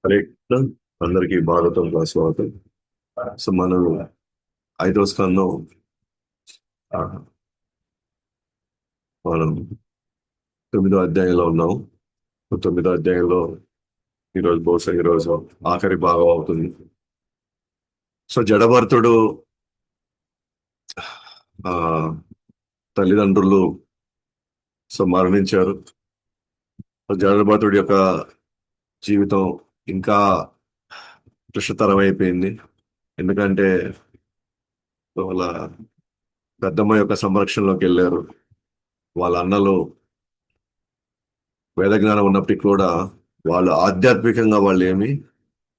హరే కృష్ణ. అందరికీ భాగవతం స్వాగతం. సో మనం 5వ స్కందం, ఆ, మనం 9వ అధ్యాయంలో ఉన్నాం. సో 9వ అధ్యాయంలో బహుశా ఈరోజు ఆఖరి భాగం అవుతుంది. సో జడభరతుడు ఆ తల్లిదండ్రులు మరణించారు. సో జడభరతుడి యొక్క జీవితం ఇంకా క్లిష్టతరం అయిపోయింది. ఎందుకంటే వాళ్ళ పెద్దమ్మ యొక్క సంరక్షణలోకి వెళ్ళారు. వాళ్ళ అన్నలు వేద జ్ఞానం ఉన్నప్పటికీ కూడా వాళ్ళు ఆధ్యాత్మికంగా వాళ్ళు ఏమీ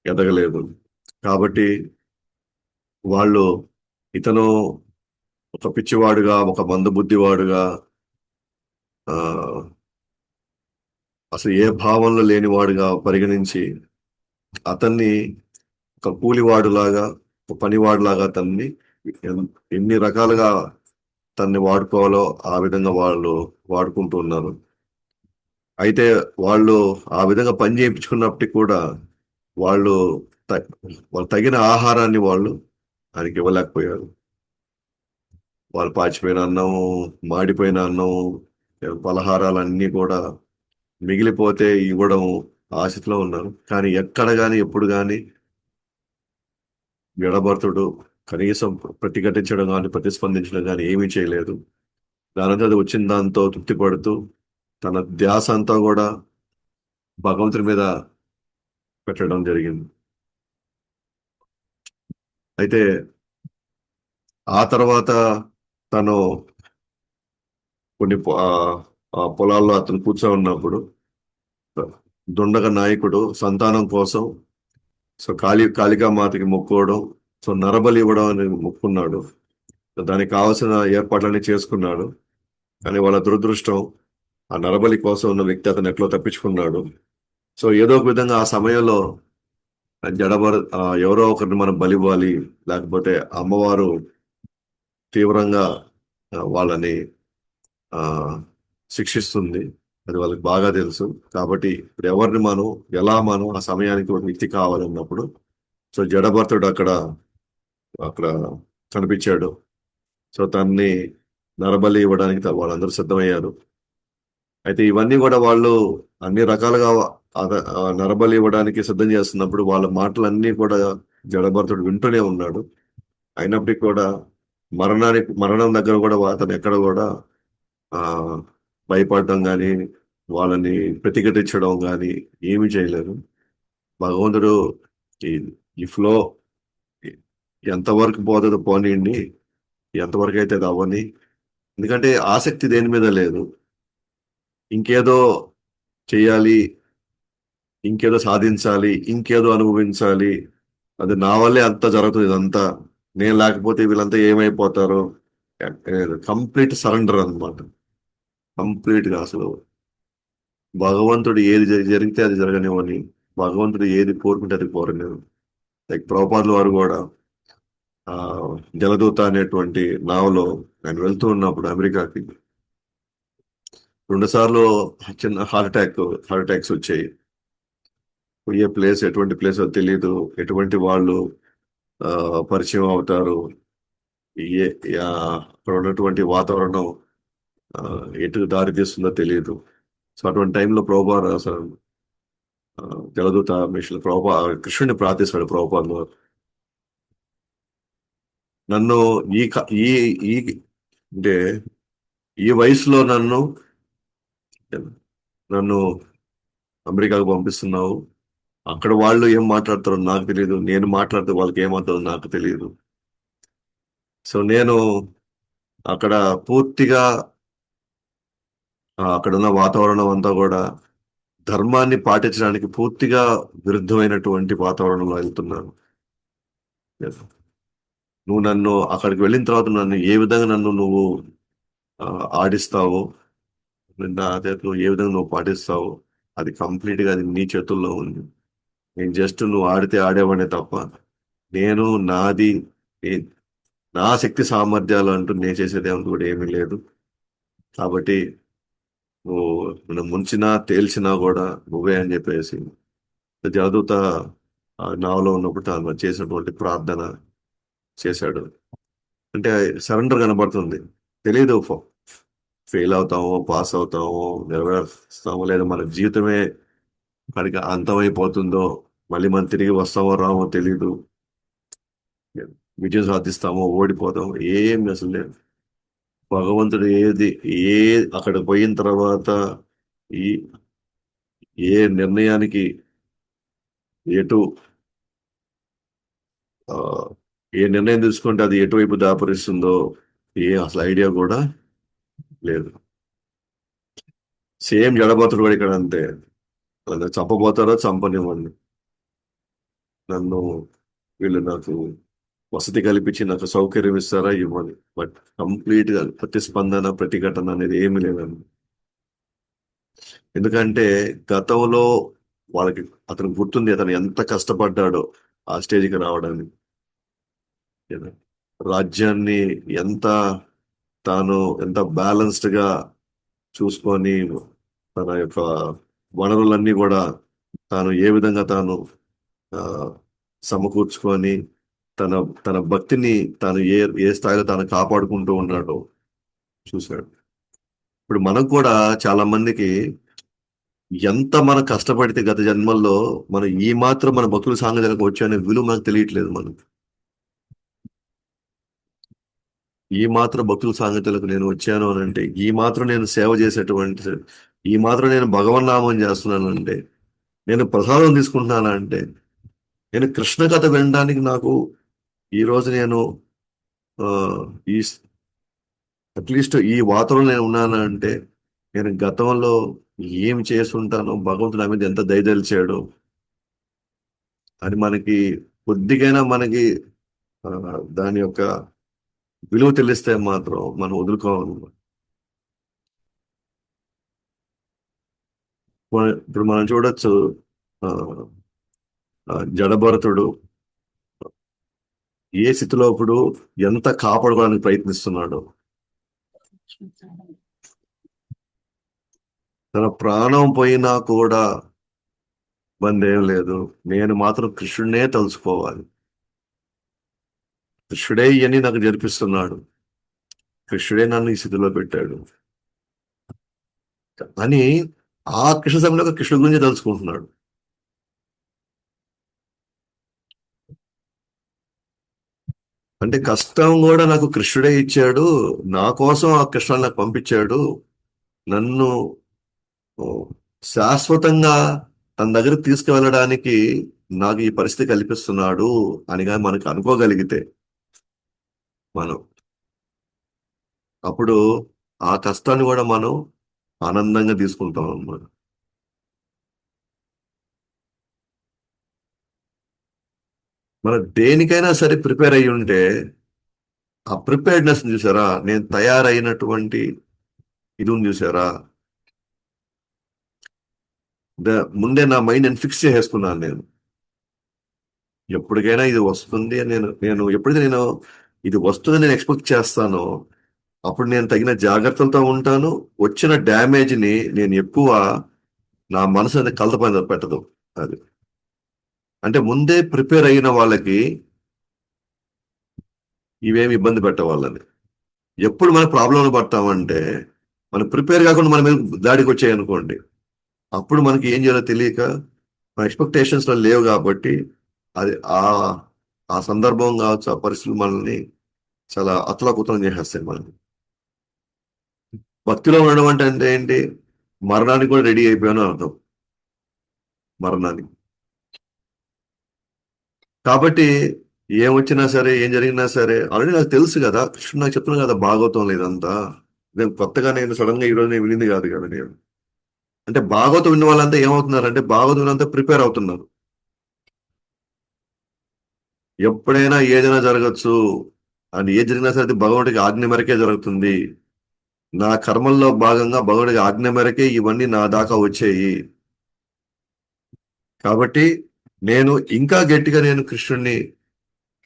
ఎదగలేదు. కాబట్టి వాళ్ళు ఇతను ఒక పిచ్చివాడుగా, ఒక మందబుద్ధివాడుగా, ఆ, అసలు ఏ భావంలో లేనివాడుగా పరిగణించి అతన్ని ఒక కూలివాడులాగా, ఒక పనివాడులాగా అతన్ని ఎన్ని రకాలుగా తన్ని వాడుకోవాలో ఆ విధంగా వాళ్ళు వాడుకుంటూ ఉన్నారు. అయితే వాళ్ళు ఆ విధంగా పని చేయించుకున్నప్పటికీ కూడా వాళ్ళు త- వాళ్ళు తగిన ఆహారాన్ని వాళ్ళు ఆయనకి ఇవ్వలేకపోయారు. వాళ్ళు పాచిపోయిన అన్నం, మాడిపోయిన అన్నం, పలహారాలన్నీ కూడా మిగిలిపోతే ఇవ్వడం ఆశతో ఉన్నారు. కానీ ఎక్కడ కానీ ఎప్పుడు కానీ విడభర్తుడు కనీసం ప్రతిఘటించడం కానీ ప్రతిస్పందించడం కానీ ఏమీ చేయలేదు. దానంతా అది వచ్చిన దాంతో తృప్తి పడుతూ తన ధ్యాస అంతా కూడా భగవంతుని మీద పెట్టడం జరిగింది. అయితే ఆ తర్వాత తను కొన్ని పొలాల్లో అతను కూర్చో ఉన్నప్పుడు దుండగ నాయకుడు సంతానం కోసం కాళికా మాతకి మొక్కుకోవడం, నరబలి ఇవ్వడం అని మొక్కున్నాడు. దానికి కావాల్సిన ఏర్పాట్లన్నీ చేసుకున్నాడు. కానీ వాళ్ళ దురదృష్టం, ఆ నరబలి కోసం ఉన్న వ్యక్తి అతను ఎట్లో తప్పించుకున్నాడు. ఏదో ఒక విధంగా ఆ సమయంలో ఎవరో ఒకరిని మనం బలి ఇవ్వాలి, లేకపోతే అమ్మవారు తీవ్రంగా వాళ్ళని ఆ శిక్షిస్తుంది. అది వాళ్ళకి బాగా తెలుసు. కాబట్టి ఇప్పుడు ఎవరిని మనం ఎలా మనం ఆ సమయానికి ఒక వ్యక్తి కావాలన్నప్పుడు జడభరతుడు అక్కడ అక్కడ కనిపించాడు. తన్ని నరబలి ఇవ్వడానికి వాళ్ళందరూ సిద్ధమయ్యారు. అయితే ఇవన్నీ కూడా వాళ్ళు అన్ని రకాలుగా నరబలి ఇవ్వడానికి సిద్ధం చేస్తున్నప్పుడు వాళ్ళ మాటలన్నీ కూడా జడభరతుడు వింటూనే ఉన్నాడు. అయినప్పటికీ కూడా మరణం దగ్గర కూడా అతను ఎక్కడ కూడా ఆ భయపడడం కానీ, వాళ్ళని ప్రతిఘటించడం కానీ ఏమీ చేయలేదు. భగవంతుడు ఈ ఈ ఫ్లో ఎంతవరకు పోతుందో పోనీయండి, ఎంతవరకు అయితే అది అవ్వని. ఎందుకంటే ఆసక్తి దేని మీద లేదు. ఇంకేదో చేయాలి, ఇంకేదో సాధించాలి, ఇంకేదో అనుభవించాలి, అది నా వల్లే అంత జరుగుతుంది, ఇదంతా నేను లేకపోతే వీళ్ళంతా ఏమైపోతారో. కంప్లీట్ సరెండర్ అన్నమాట. కంప్లీట్ గా అసలు భగవంతుడు ఏది జరిగితే అది జరగనివ్వని, భగవంతుడు ఏది కోరుకుంటే అది కోరనివ్వను. లైక్ ప్రభుపాదుల వారు కూడా ఆ జలదూత అనేటువంటి నావలో ఆయన వెళ్తూ ఉన్నప్పుడు అమెరికాకి 2 సార్లు చిన్న హార్ట్ అటాక్స్ వచ్చాయి. పోయే ప్లేస్ ఎటువంటి ప్లేస్ తెలియదు, ఎటువంటి వాళ్ళు ఆ పరిచయం అవుతారు, ఏ అక్కడ ఉన్నటువంటి వాతావరణం ఆ, ఎటు దారి తీస్తుందో తెలియదు. అటువంటి టైంలో ప్రభుపాద అసలు ఆ, జలదూత మిషన్ కృష్ణుని ప్రార్థిస్తాడు ప్రభుపాదులు. నన్ను ఈ క- ఈ ఈ అంటే ఈ వయసులో నన్ను నన్ను అమెరికాకు పంపిస్తున్నావు. అక్కడ వాళ్ళు ఏం మాట్లాడతారో నాకు తెలియదు, నేను మాట్లాడితే వాళ్ళకి ఏమవుతుందో నాకు తెలియదు. నేను అక్కడ పూర్తిగా అక్కడ ఉన్న వాతావరణం అంతా కూడా ధర్మాన్ని పాటించడానికి పూర్తిగా విరుద్ధమైనటువంటి వాతావరణంలో వెళ్తున్నాను. Yes. నువ్వు నన్ను అక్కడికి వెళ్ళిన తర్వాత నన్ను ఏ విధంగా నువ్వు ఆ, ఆడిస్తావో, నా చేతిలో ఏ విధంగా నువ్వు పాటిస్తావో అది కంప్లీట్ గా అది నీ చేతుల్లో ఉంది. నేను జస్ట్ నువ్వు ఆడితే ఆడేవాడే తప్ప నేను నాది ఏ- నా శక్తి సామర్థ్యాలు అంటూ నేను చేసేది ఏమంటూ కూడా ఏమీ లేదు. కాబట్టి నువ్వు నన్ను ముంచినా తేల్చినా కూడా నువ్వే అని చెప్పేసి జలదూత నావలో ఉన్నప్పుడు తాను చేసినటువంటి ప్రార్థన చేశాడు. అంటే సరెండర్ కనబడుతుంది. తెలియదు ఫెయిల్ అవుతామో, పాస్ అవుతామో, నెరవేరుస్తామో, లేదా మన జీవితమే కనుక అంతమైపోతుందో, మళ్ళీ మనం తిరిగి వస్తామో రామో తెలీదు, విజయం సాధిస్తామో ఓడిపోతామో ఏం అసలు లేదు. భగవంతుడు ఏ అక్కడ పోయిన తర్వాత ఈ ఏ నిర్ణయానికి ఎటు ఆ, ఏ నిర్ణయం తీసుకుంటే అది ఎటువైపు దాపరిస్తుందో అసలు ఐడియా కూడా లేదు. సేమ్ జడబోతుడు కూడా ఇక్కడ అంతే. నన్ను చంపబోతారో చంపనివ్వండి, నన్ను వీళ్ళు నాకు వసతి కల్పించి నాకు సౌకర్యం ఇస్తారా ఇవ్వని, బట్ కంప్లీట్ గా ప్రతిస్పందన ప్రతిఘటన అనేది ఏమీ లేదండి. ఎందుకంటే గతంలో వాళ్ళకి అతను గుర్తుంది, అతను ఎంత కష్టపడ్డాడో ఆ స్టేజ్కి రావడానికి. ఏదో రాజ్యాన్ని ఎంత తాను ఎంత బ్యాలెన్స్డ్ గా చూసుకొని, తన యొక్క వనరులన్నీ కూడా తాను ఏ విధంగా తాను ఆ, సమకూర్చుకొని తన తన భక్తిని తాను ఏ స్థాయిలో తాను కాపాడుకుంటూ ఉన్నాడో చూశాడు. ఇప్పుడు మనకు కూడా చాలా మందికి ఎంత మనం కష్టపడితే గత జన్మల్లో మనం ఈ మాత్రం మన భక్తుల సాంగత్యాలకు వచ్చాయనే విలువ మనకు తెలియట్లేదు. మనకు ఈ మాత్రం భక్తుల సాంగత్యాలకు నేను వచ్చాను అని అంటే, ఈ మాత్రం నేను సేవ చేసేటువంటి, ఈ మాత్రం నేను భగవన్నామం చేస్తున్నాను అంటే, నేను ప్రసాదం తీసుకుంటున్నాను అంటే, నేను కృష్ణ కథ వినడానికి నాకు ఈ రోజు నేను ఆ, ఈ అట్లీస్ట్ ఈ వాతావరణంలో నేను ఉన్నాను అంటే, నేను గతంలో ఏం చేసుంటానో, భగవంతుడు నా మీద ఎంత దయదలిచాడో అని మనకి కొద్దిగైనా మనకి ఆ, దాని యొక్క విలువ తెలిస్తే మాత్రం మనం వదులుకోవాలి. ఇప్పుడు మనం చూడొచ్చు, ఆ, జడభరతుడు ఏ స్థితిలో ఇప్పుడు ఎంత కాపాడుకోవడానికి ప్రయత్నిస్తున్నాడు. తన ప్రాణం పోయినా కూడా ఇబ్బంది ఏం లేదు, నేను మాత్రం కృష్ణుడినే తలుచుకోవాలి, కృష్ణుడే ఇవన్నీ నాకు జరిపిస్తున్నాడు, కృష్ణుడే నన్ను ఈ స్థితిలో పెట్టాడు అని ఆ కృష్ణ సమయంలో కృష్ణుడి గురించి తలుచుకుంటున్నాడు. అంటే కష్టం కూడా నాకు కృష్ణుడే ఇచ్చాడు, నా కోసం ఆ కృష్ణుడు నాకు పంపించాడు, నన్ను ఓ, శాశ్వతంగా తన దగ్గర తీసుకువెళ్ళడానికి నాకు ఈ పరిస్థితి కల్పిస్తున్నాడు అనిగా మనకు అనుకోగలిగితే మనం, అప్పుడు ఆ కష్టాన్ని కూడా మనం ఆనందంగా తీసుకుంటాం అన్నమాట. మనం దేనికైనా సరే ప్రిపేర్ అయ్యి ఉంటే, ఆ ప్రిపేర్డ్నెస్ చూసారా, నేను తయారైనటువంటి ఇది ఉంది చూసారా, ముందే నా మైండ్ నేను ఫిక్స్ చేసేసుకున్నాను. నేను ఎప్పటికైనా ఇది వస్తుంది అని నేను ఎప్పుడైతే నేను ఇది వస్తుందని నేను ఎక్స్పెక్ట్ చేస్తానో, అప్పుడు నేను తగిన జాగ్రత్తలతో ఉంటాను. వచ్చిన డ్యామేజ్ ని నేను ఎక్కువ నా మనసు అనేది కలత పెట్టదు. అది అంటే ముందే ప్రిపేర్ అయిన వాళ్ళకి ఇవేమి ఇబ్బంది పెట్టవాళ్ళని. ఎప్పుడు మన ప్రాబ్లంలో పడతామంటే, మనం ప్రిపేర్ కాకుండా మన మీద దాడికి వచ్చాయి అనుకోండి, అప్పుడు మనకి ఏం చేయాలో తెలియక మన ఎక్స్పెక్టేషన్స్ లో లేవు కాబట్టి అది ఆ సందర్భం కావచ్చు, ఆ పరిస్థితులు మనల్ని చాలా అతలాకుతలం చేసేస్తాయి మనల్ని. భక్తిలో ఉండడం అంటే ఏంటి, మరణానికి కూడా రెడీ అయిపోయాను అర్థం, మరణానికి. కాబట్టి ఏం సరే, ఏం జరిగినా సరే ఆల్రెడీ నాకు తెలుసు కదా, కృష్ణుడు నాకు చెప్తున్నా కదా భాగవతం లేదంతా. నేను కొత్తగా నేను సడన్ గా ఈ రోజు నేను వినింది కాదు కదా నేను. అంటే భాగవతం విన్న వాళ్ళంతా ఏమవుతున్నారంటే, భాగవతం విన్నంతా ప్రిపేర్ అవుతున్నారు. ఎప్పుడైనా ఏదైనా జరగచ్చు, అది ఏది జరిగినా సరే అది భగవంతుడికి ఆజ్ఞ మేరకే జరుగుతుంది, నా కర్మల్లో భాగంగా భగవంతుడికి ఆజ్ఞ మేరకే ఇవన్నీ నా దాకా వచ్చాయి. కాబట్టి నేను ఇంకా గట్టిగా నేను కృష్ణుడిని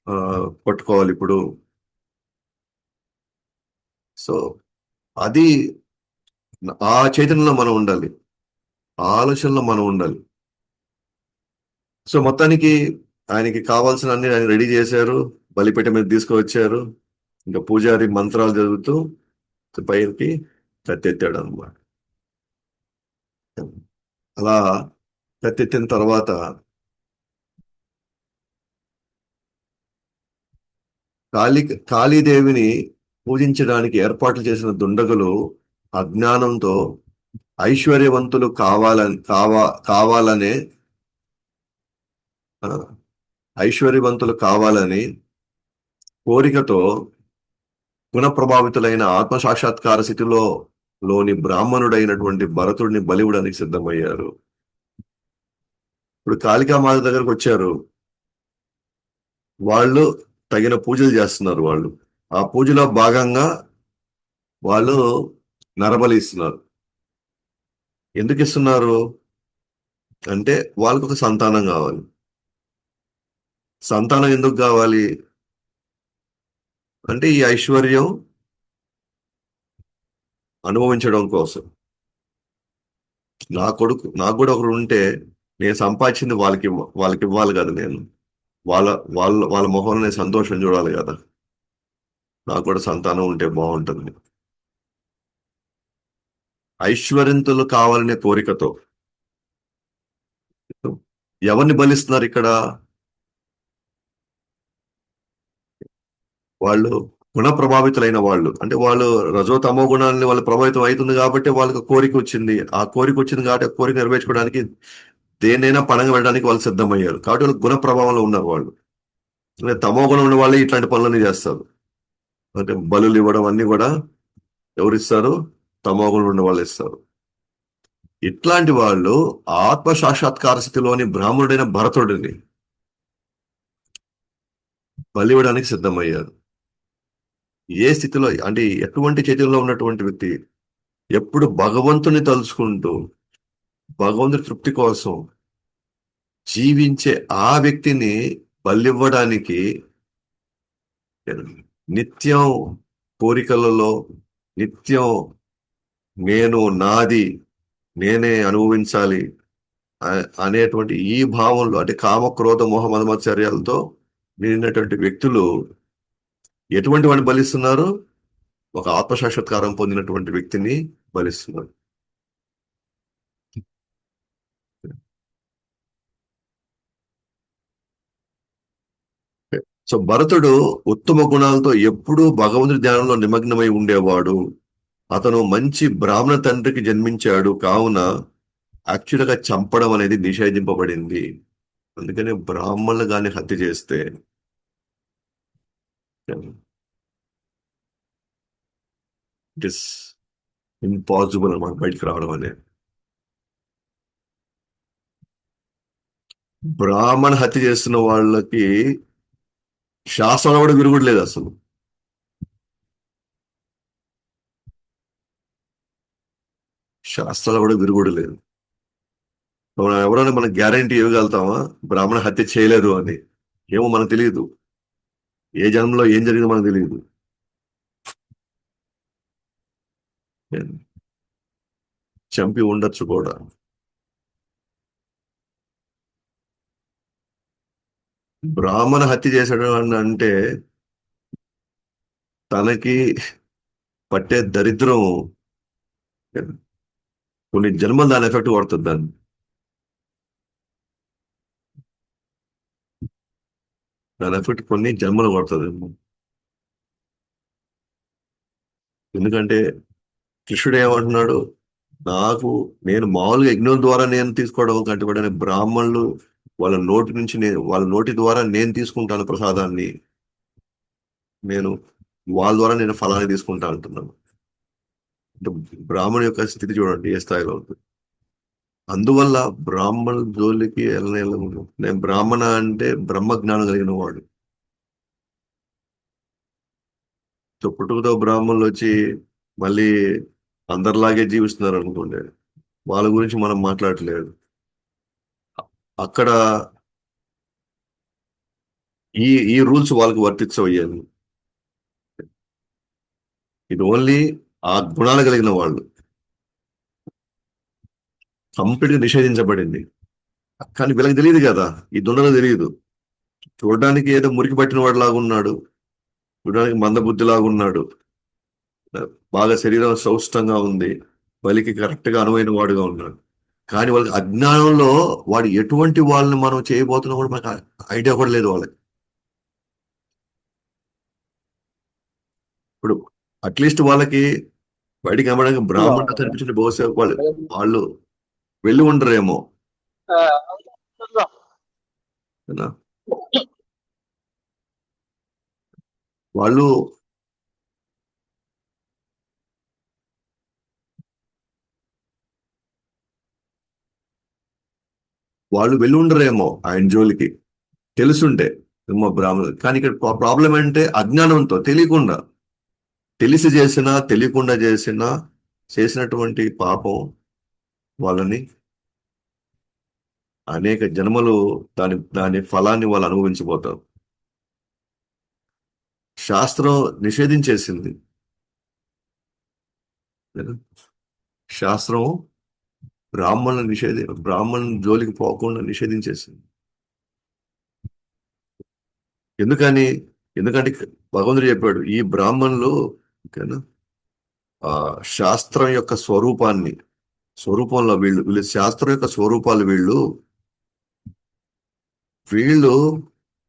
ఆ, పట్టుకోవాలి ఇప్పుడు. సో అది ఆ చైతన్యంలో మనం ఉండాలి, ఆ ఆలోచనలో మనం ఉండాలి. సో మొత్తానికి ఆయనకి కావాల్సిన అన్ని ఆయన రెడీ చేశారు. బలిపీఠం మీద తీసుకువచ్చారు. ఇంకా పూజారి మంత్రాలు చదువుతూ పైకి కత్తెత్తాడు అనమాట. అలా కత్తెత్తిన తర్వాత కాళీ కాళీదేవిని పూజించడానికి ఏర్పాట్లు చేసిన దుండగులు అజ్ఞానంతో ఐశ్వర్యవంతులు కావాలనే ఆ, ఐశ్వర్యవంతులు కావాలని కోరికతో గుణప్రభావితులైన ఆత్మ సాక్షాత్కార స్థితిలో లోని బ్రాహ్మణుడైనటువంటి భరతుడిని బలివ్వడానికి సిద్ధమయ్యారు. ఇప్పుడు కాళికామాత దగ్గరకు వచ్చారు. వాళ్ళు తగిన పూజలు చేస్తున్నారు. వాళ్ళు ఆ పూజలో భాగంగా వాళ్ళు నరబలి ఇస్తున్నారు. ఎందుకు ఇస్తున్నారు అంటే వాళ్ళకు ఒక సంతానం కావాలి. సంతానం ఎందుకు కావాలి అంటే ఈ ఐశ్వర్యం అనుభవించడం కోసం. నాకు కూడా ఒకరు ఉంటే నేను సంపాదించింది వాళ్ళకి ఇవ్వాలి కదా. నేను వాళ్ళ వాళ్ళ మొహంలో నేను సంతోషం చూడాలి కదా. నాకు కూడా సంతానం ఉంటే బాగుంటుంది. ఐశ్వర్యంతులు కావాలనే కోరికతో ఎవరిని బలిస్తున్నారు ఇక్కడ? వాళ్ళు గుణ ప్రభావితులైన వాళ్ళు. అంటే వాళ్ళు రజో తమో గుణాలని వాళ్ళు ప్రభావితం అవుతుంది కాబట్టి వాళ్ళకి కోరిక వచ్చింది. ఆ కోరిక వచ్చింది కాబట్టి ఆ కోరిక నెరవేర్చుకోవడానికి దేన్నైనా పణంగా వెళ్ళడానికి వాళ్ళు సిద్ధమయ్యారు. కాబట్టి వాళ్ళు గుణ ప్రభావంలో ఉన్నారు వాళ్ళు. అంటే తమో గుణం ఉన్న వాళ్ళే ఇట్లాంటి పనులన్నీ చేస్తారు. అంటే బలులు ఇవ్వడం అన్ని కూడా ఎవరిస్తారు? తమో గుణం ఉన్న వాళ్ళు ఇస్తారు. ఇట్లాంటి వాళ్ళు ఆత్మ సాక్షాత్కార స్థితిలోని బ్రాహ్మణుడైన భరతుడిని బలి ఇవ్వడానికి సిద్ధమయ్యారు. ఏ స్థితిలో అంటే ఎటువంటి చేతుల్లో ఉన్నటువంటి వ్యక్తి ఎప్పుడు భగవంతుని తలుచుకుంటూ భగవంతుడి తృప్తి కోసం జీవించే ఆ వ్యక్తిని బలివ్వడానికి నిత్యం కోరికలలో, నిత్యం నాది, నేనే అనుభవించాలి అనేటువంటి ఈ భావంలో అంటే కామ క్రోధ మోహ మదమత్సర్యాలతో నిండినటువంటి వ్యక్తులు ఎటువంటి వాడిని బలిస్తున్నారు? ఒక ఆత్మసాక్షాత్కారం పొందినటువంటి వ్యక్తిని బలిస్తున్నారు. సో భరతుడు ఉత్తమ గుణాలతో ఎప్పుడూ భగవంతుడి ధ్యానంలో నిమగ్నమై ఉండేవాడు. అతను మంచి బ్రాహ్మణ తండ్రికి జన్మించాడు కావున యాక్చువల్గా చంపడం అనేది నిషేధింపబడింది. అందుకని బ్రాహ్మణులు కానీ హత్య చేస్తే ఇట్ ఇస్ ఇంపాసిబుల్ అన్నమాట బయటికి రావడం అనేది. బ్రాహ్మణ హత్య చేస్తున్న వాళ్ళకి శాస్త్రాలు కూడా విరుగుడు లేదు అసలు. శాస్త్రాలు కూడా విరుగుడు లేదు. మనం ఎవరైనా మనకు గ్యారంటీ ఇవ్వగలుగుతామా బ్రాహ్మణ హత్య చేయలేదు అని? ఏమో మనకు తెలియదు. ఏ జన్మలో ఏం జరిగిందో మనకు తెలియదు. చంపి ఉండొచ్చు కూడా. బ్రాహ్మణ హత్య చేశాడు అని అంటే తనకి పట్టే దరిద్రం కొన్ని జన్మలు దాని ఎఫెక్ట్ పడుతుంది. దాని ఎఫెక్ట్ కొన్ని జన్మలు పడుతుంది. ఎందుకంటే కృష్ణుడు ఏమంటున్నాడు? నాకు నేను మామూలుగా యజ్ఞం ద్వారా నేను తీసుకోవడం కంటే కూడా నేను బ్రాహ్మణులు వాళ్ళ నోటి ద్వారా నేను తీసుకుంటాను ప్రసాదాన్ని. నేను వాళ్ళ ద్వారా నేను ఫలాన్ని తీసుకుంటా అంటున్నాను. అంటే బ్రాహ్మణు యొక్క స్థితి చూడండి ఏ స్థాయిలో ఉంది. అందువల్ల బ్రాహ్మణుల జోలికి వెళ్ళను. నేను బ్రాహ్మణ అంటే బ్రహ్మ జ్ఞానం కలిగిన వాడు. సో పుట్టుకతో బ్రాహ్మణులు వచ్చి మళ్ళీ అందరిలాగే జీవిస్తున్నారు అనుకోండి, వాళ్ళ గురించి మనం మాట్లాడట్లేదు. అక్కడ ఈ ఈ రూల్స్ వాళ్ళకి వర్తించవయ్యాలి. ఇది ఓన్లీ ఆ గుణాలు కలిగిన వాళ్ళు. కంప్లీట్గా నిషేధించబడింది. కానీ వీళ్ళకి తెలియదు కదా, ఈ దుండలకు తెలియదు. చూడడానికి ఏదో మురికి పట్టిన వాడిలాగా ఉన్నాడు, చూడడానికి మందబుద్ధి లాగా ఉన్నాడు, బాగా శరీరం సౌష్టంగా ఉంది, బలికి కరెక్ట్ గా అనువైన వాడుగా ఉన్నాడు. కానీ వాళ్ళకి అజ్ఞానంలో వాడు ఎటువంటి వాళ్ళని మనం చేయబోతున్నా కూడా మనకు ఐడియా కూడా లేదు వాళ్ళకి. ఇప్పుడు అట్లీస్ట్ వాళ్ళకి బయటికి అమ్మడానికి బ్రాహ్మణ కనిపించిన బహుశా వాళ్ళు వాళ్ళు వెళ్ళి ఉండరేమో కదా. వాళ్ళు వాళ్ళు వెళ్ళి ఉండరేమో ఆయన జోలికి, తెలుసుంటే ఏమో బ్రాహ్మణ. కానీ ఇక్కడ ప్రాబ్లం అంటే అజ్ఞానంతో, తెలియకుండా, తెలిసి చేసినా తెలియకుండా చేసినా చేసినటువంటి పాపం వాళ్ళని అనేక జన్మలు దాని దాని ఫలాన్ని వాళ్ళు అనుభవించబోతారు. శాస్త్రం నిషేధించేసింది కదా. శాస్త్రం బ్రాహ్మణుల జోలికి పోకుండా నిషేధించేసింది. ఎందుకని? ఎందుకంటే భగవంతుడు చెప్పాడు, ఈ బ్రాహ్మణులు ఓకేనా, ఆ శాస్త్రం యొక్క స్వరూపంలో వీళ్ళు శాస్త్రం యొక్క స్వరూపాలు, వీళ్ళు వీళ్ళు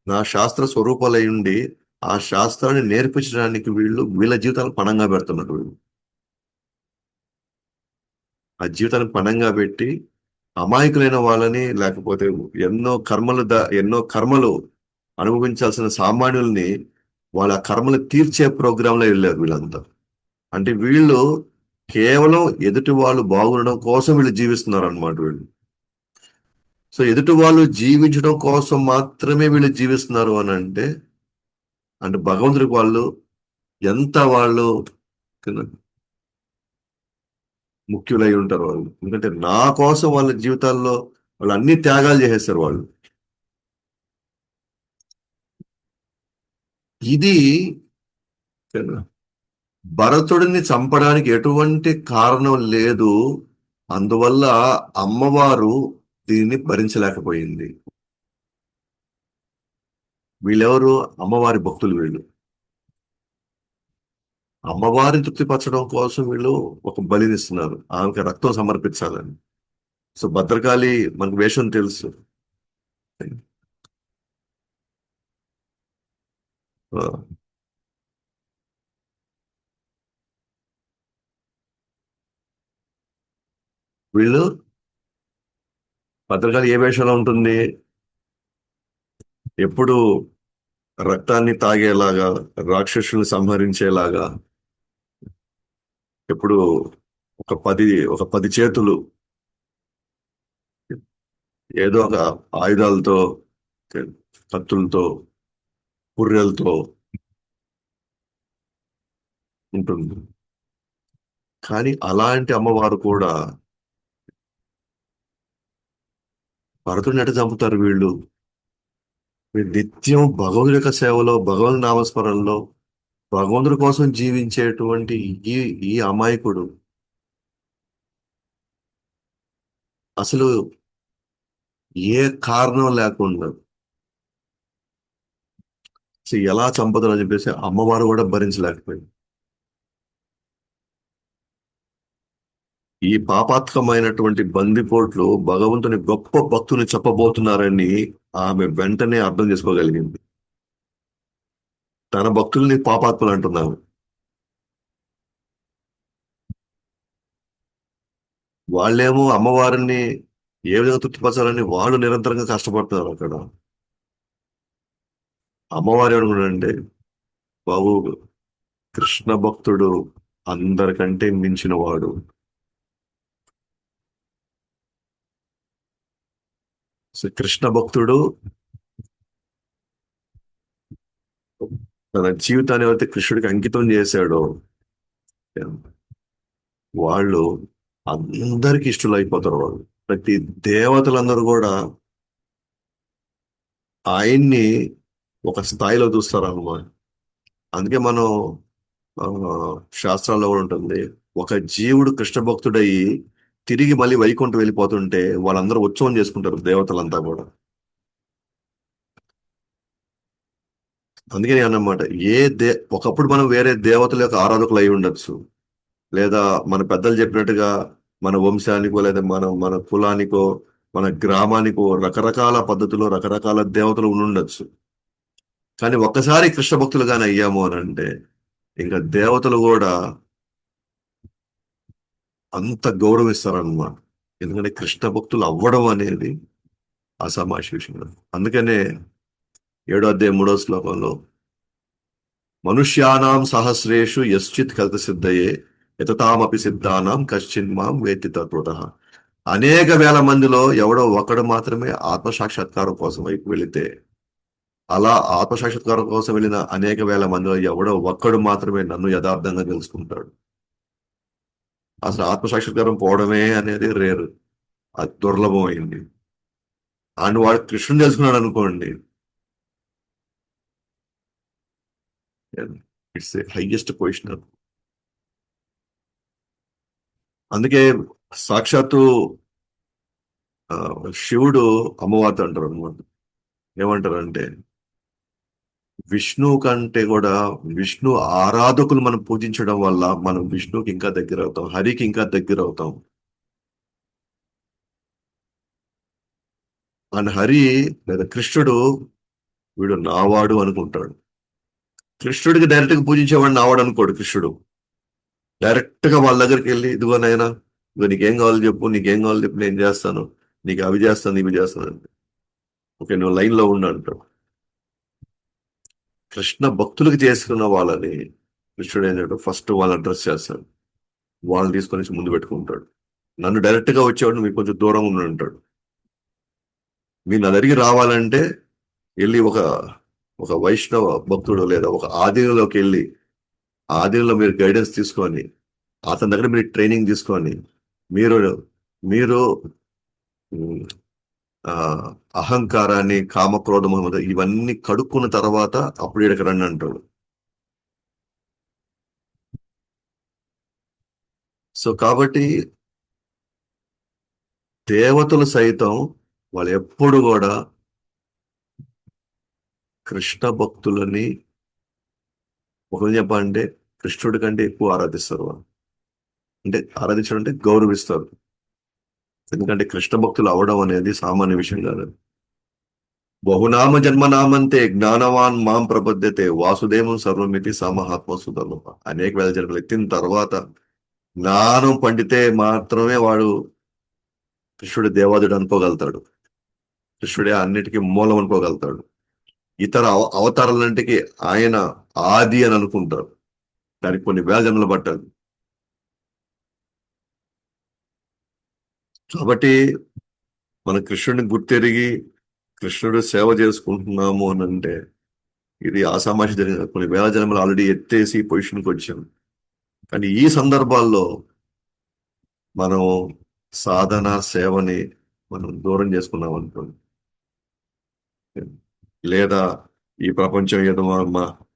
నా శాస్త్ర స్వరూపాలై ఉండి ఆ శాస్త్రాన్ని నేర్పించడానికి వీళ్ళ జీవితాలు పణంగా పెడుతున్నారు. వీళ్ళు ఆ జీవితాన్ని పణంగా పెట్టి అమాయకులైన వాళ్ళని, లేకపోతే ఎన్నో కర్మలు అనుభవించాల్సిన సామాన్యుల్ని వాళ్ళ కర్మలు తీర్చే ప్రోగ్రాంలో వెళ్ళారు వీళ్ళంతా. అంటే వీళ్ళు కేవలం ఎదుటి వాళ్ళు బాగుండడం కోసం వీళ్ళు జీవిస్తున్నారు అన్నమాట వీళ్ళు. సో ఎదుటి వాళ్ళు జీవించడం కోసం మాత్రమే వీళ్ళు జీవిస్తున్నారు అని అంటే, అంటే భగవంతుడికి వాళ్ళు కింద ముఖ్యులై ఉంటారు వాళ్ళు. ఎందుకంటే నా కోసం వాళ్ళ జీవితాల్లో వాళ్ళు అన్ని త్యాగాలు చేసేస్తారు వాళ్ళు. ఇది కదా, భరతుడిని చంపడానికి ఎటువంటి కారణం లేదు, అందువల్ల అమ్మవారు దీన్ని భరించలేకపోయింది. వీళ్ళెవరు? అమ్మవారి భక్తులు వీళ్ళు. అమ్మవారిని తృప్తిపరచడం కోసం వీళ్ళు ఒక బలినిస్తున్నారు, ఆమెకి రక్తం సమర్పించాలని. సో భద్రకాళి మనకు వేషం తెలుసు. ఆ, వీళ్ళు భద్రకాళి ఏ వేషంలో ఉంటుంది? ఎప్పుడు రక్తాన్ని తాగేలాగా, రాక్షసుల్ని సంహరించేలాగా, ఎప్పుడు ఒక పది చేతులు ఏదో ఒక ఆయుధాలతో, కత్తులతో, పుర్రెలతో ఉంటుంది. కానీ అలాంటి అమ్మవారు కూడా భరతుడిని ఎట చంపుతారు వీళ్ళు? వీళ్ళు నిత్యం భగవంతుడి యొక్క సేవలో, భగవన్ నామస్మరణలో, భగవంతుడి కోసం జీవించేటువంటి ఈ ఈ అమాయకుడు అసలు ఏ కారణం లేకుండా అసలు ఎలా చంపుతారని చెప్పేసి అమ్మవారు కూడా భరించలేకపోయింది. ఈ పాపాత్మకమైనటువంటి బందిపోట్లు భగవంతుని గొప్ప భక్తుని చెప్పబోతున్నారని ఆమె వెంటనే అర్థం చేసుకోగలిగింది. తన భక్తుల్ని పాపాత్ములు అంటున్నారు. వాళ్ళేమో అమ్మవారిని ఏ విధంగా తృప్తిపరచాలని వాళ్ళు నిరంతరంగా కష్టపడుతున్నారు అక్కడ. అమ్మవారు ఏమనుకున్నారంటే, బాబు, కృష్ణ భక్తుడు అందరికంటే మించిన వాడు. సో కృష్ణ భక్తుడు తన జీవితాన్ని ఎవరైతే కృష్ణుడికి అంకితం చేశాడో వాళ్ళు అందరికి ఇష్టలు అయిపోతారు. వాళ్ళు ప్రతి దేవతలందరూ కూడా ఆయన్ని ఒక స్థాయిలో చూస్తారు అన్నమాట. అందుకే మనం ఆ, శాస్త్రాల్లో కూడా ఉంటుంది, ఒక జీవుడు కృష్ణ భక్తుడయి తిరిగి మళ్ళీ వైకుంఠం వెళ్ళిపోతుంటే వాళ్ళందరూ ఉత్సవం చేసుకుంటారు దేవతలంతా కూడా. అందుకని అన్నమాట, ఏ దే ఒకప్పుడు మనం వేరే దేవతల యొక్క ఆరాధకులు అయి ఉండొచ్చు, లేదా మన పెద్దలు చెప్పినట్టుగా మన వంశానికో లేదా మన కులానికో మన గ్రామానికో రకరకాల పద్ధతుల్లో రకరకాల దేవతలు ఉండుండొచ్చు. కానీ ఒక్కసారి కృష్ణ భక్తులుగానే అయ్యాము అని అంటే ఇంకా దేవతలు కూడా అంత గౌరవిస్తారన్నమాట. ఎందుకంటే కృష్ణ భక్తులు అవ్వడం అనేది అసామాన్య విషయం కాదు. అందుకనే 7వ అధ్యాయం 3వ శ్లోకంలో మనుష్యానాం సహస్రేషు యశ్చిత్ కల్త సిద్ధయే యతతామపి సిద్ధానాం కశ్చిన్ మాం వేత్తి తత్వతః. అనేక వేల మందిలో ఎవడో ఒకడు మాత్రమే ఆత్మసాక్షాత్కారం కోసం వైపు వెళితే, అలా ఆత్మసాక్షాత్కారం కోసం వెళ్ళిన అనేక వేల మందిలో ఎవడో ఒక్కడు మాత్రమే నన్ను యథార్థంగా తెలుసుకుంటాడు. అసలు ఆత్మసాక్షాత్కారం పోవడమే అనేది రేరు, అది దుర్లభం అయింది. అండ్ వాడు కృష్ణుని తెలుసుకున్నాడు అనుకోండి, ఇట్స్ హైయెస్ట్ పొజిషన్. అందుకే సాక్షాత్తు ఆ, శివుడు అమ్మవారితో అంటారు అనమాట. ఏమంటారంటే విష్ణు కంటే కూడా విష్ణు ఆరాధకులు మనం పూజించడం వల్ల మనం విష్ణుకి ఇంకా దగ్గర అవుతాం, హరికి ఇంకా దగ్గర అవుతాం. అండ్ హరి లేదా కృష్ణుడు వీడు నావాడు అనుకుంటాడు. కృష్ణుడికి డైరెక్ట్ గా పూజించేవాడు నావాడు అనుకోడు. కృష్ణుడు డైరెక్ట్ గా వాళ్ళ దగ్గరికి వెళ్ళి, ఇదిగో నాయనా, ఇదిగో నీకేం కావాలో చెప్పు, నీకేం కావాలో చెప్పు, నేను చేస్తాను, నీకు అవి చేస్తాను ఇవి చేస్తాను అంటే, ఓకే నువ్వు లైన్ లో ఉండు అంటాడు. కృష్ణ భక్తులకు చేసుకున్న వాళ్ళని కృష్ణుడు ఏంటంటే ఫస్ట్ వాళ్ళని అడ్రస్ చేస్తాడు, వాళ్ళని తీసుకొని ముందు పెట్టుకుంటాడు. నన్ను డైరెక్ట్ గా వచ్చేవాడు మీకు కొంచెం దూరం ఉండి ఉంటాడు. మీరు నా దగ్గరికి రావాలంటే వెళ్ళి ఒక ఒక వైష్ణవ భక్తుడు లేదా ఒక ఆదిలోకి వెళ్ళి ఆదిలో మీరు గైడెన్స్ తీసుకొని అతని దగ్గర మీరు ట్రైనింగ్ తీసుకొని మీరు మీరు ఉమ్, ఆ అహంకారాన్ని కామక్రోధం ఇవన్నీ కడుక్కున్న తర్వాత అప్పుడు ఇక్కడికి రండి అంటాడు. సో కాబట్టి దేవతలు సైతం వాళ్ళు ఎప్పుడు కూడా కృష్ణ భక్తులని ఒకరు చెప్పాలంటే కృష్ణుడి కంటే ఎక్కువ ఆరాధిస్తారు వాళ్ళు. అంటే ఆరాధించడం అంటే గౌరవిస్తారు. ఎందుకంటే కృష్ణ భక్తులు అవడం అనేది సామాన్య విషయం కాదు. బహునామ జన్మనామంతే జ్ఞానవాన్ మాం ప్రబధ్యతే వాసుదేవం సర్వమితి సమహాత్మ సుధర్మ. అనేక వేల జన్మలు ఎత్తిన తర్వాత జ్ఞానం పండితే మాత్రమే వాడు కృష్ణుడి దేవాదుడు అనుకోగలుగుతాడు, కృష్ణుడే అన్నిటికీ మూలం అనుకోగలుగుతాడు. ఇతర అవతారాలంటికి ఆయన ఆది అని అనుకుంటారు, దానికి కొన్ని వేల జన్మలు పట్టాలి. కాబట్టి మన కృష్ణుడిని గుర్తెరిగి కృష్ణుడు సేవ చేసుకుంటున్నాము అని అంటే ఇది ఆసామాషి జరిగిన కొన్ని వేల జన్మలు ఆల్రెడీ ఎత్తేసి పొజిషన్కి వచ్చాం. కానీ ఈ సందర్భాల్లో మనం సాధన సేవని మనం దూరం చేసుకున్నాం అనుకోండి, లేదా ఈ ప్రపంచం ఏదో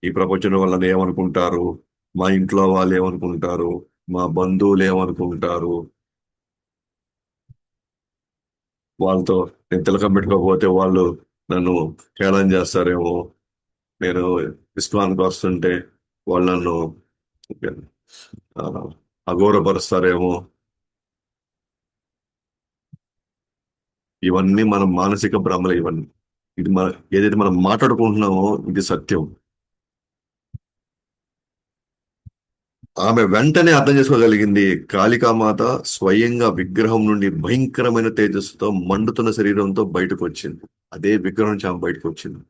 ఈ ప్రపంచం వల్ల ఏమనుకుంటారు, మా ఇంట్లో వాళ్ళు ఏమనుకుంటారు, మా బంధువులు ఏమనుకుంటారు, వాళ్ళతో నేను తిలకం పెట్టుకోకపోతే వాళ్ళు నన్ను హేళన చేస్తారేమో, నేను ఇస్కాన్కి వస్తుంటే వాళ్ళు నన్ను ఆ, అగౌరవపరుస్తారేమో, ఇవన్నీ మన మానసిక భ్రమలు ఇవన్నీ. ఇది మన ఏదైతే మనం మాట్లాడుకుంటున్నామో ఇది సత్యం. ఆమె వెంటనే అర్థం చేసుకోగలిగింది, కాళికామాత స్వయంగా విగ్రహం నుండి భయంకరమైన తేజస్సుతో మండుతున్న శరీరంతో బయటకు వచ్చింది. అదే విగ్రహం నుంచి ఆమె బయటకు వచ్చింది.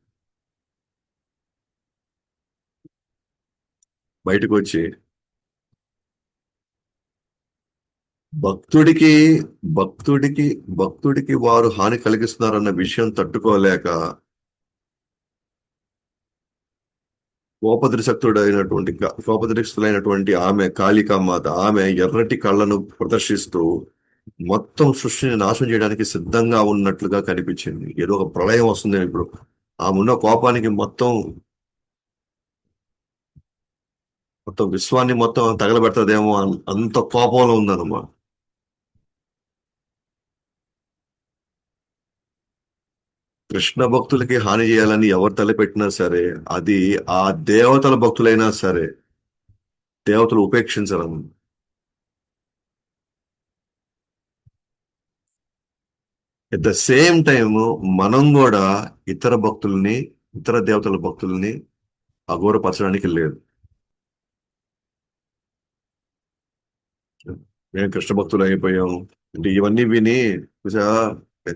బయటకు వచ్చి భక్తుడికి భక్తుడికి భక్తుడికి వారు హాని కలిగిస్తున్నారన్న విషయం తట్టుకోలేక కోపదృశక్తులైనటువంటి ఆమె కాళికామాత ఆమె ఎర్రటి కళ్ళను ప్రదర్శిస్తూ మొత్తం సృష్టిని నాశనం చేయడానికి సిద్ధంగా ఉన్నట్లుగా కనిపించింది. ఏదో ఒక ప్రళయం వస్తుంది ఇప్పుడు. ఆమె ఉన్న కోపానికి మొత్తం మొత్తం విశ్వాన్ని మొత్తం తగలబెడతదేమో అంత కోపంలో ఉందన్నమాట. కృష్ణ భక్తులకి హాని చేయాలని ఎవరు తలపెట్టినా సరే, అది ఆ దేవతల భక్తులైనా సరే, దేవతలు ఉపేక్షించరు. ఎట్ ద సేమ్ టైం మనం కూడా ఇతర భక్తుల్ని, ఇతర దేవతల భక్తుల్ని అఘోరపరచడానికి లేదు. మేము కృష్ణ భక్తులు అయిపోయాం అంటే ఇవన్నీ విని చూసా,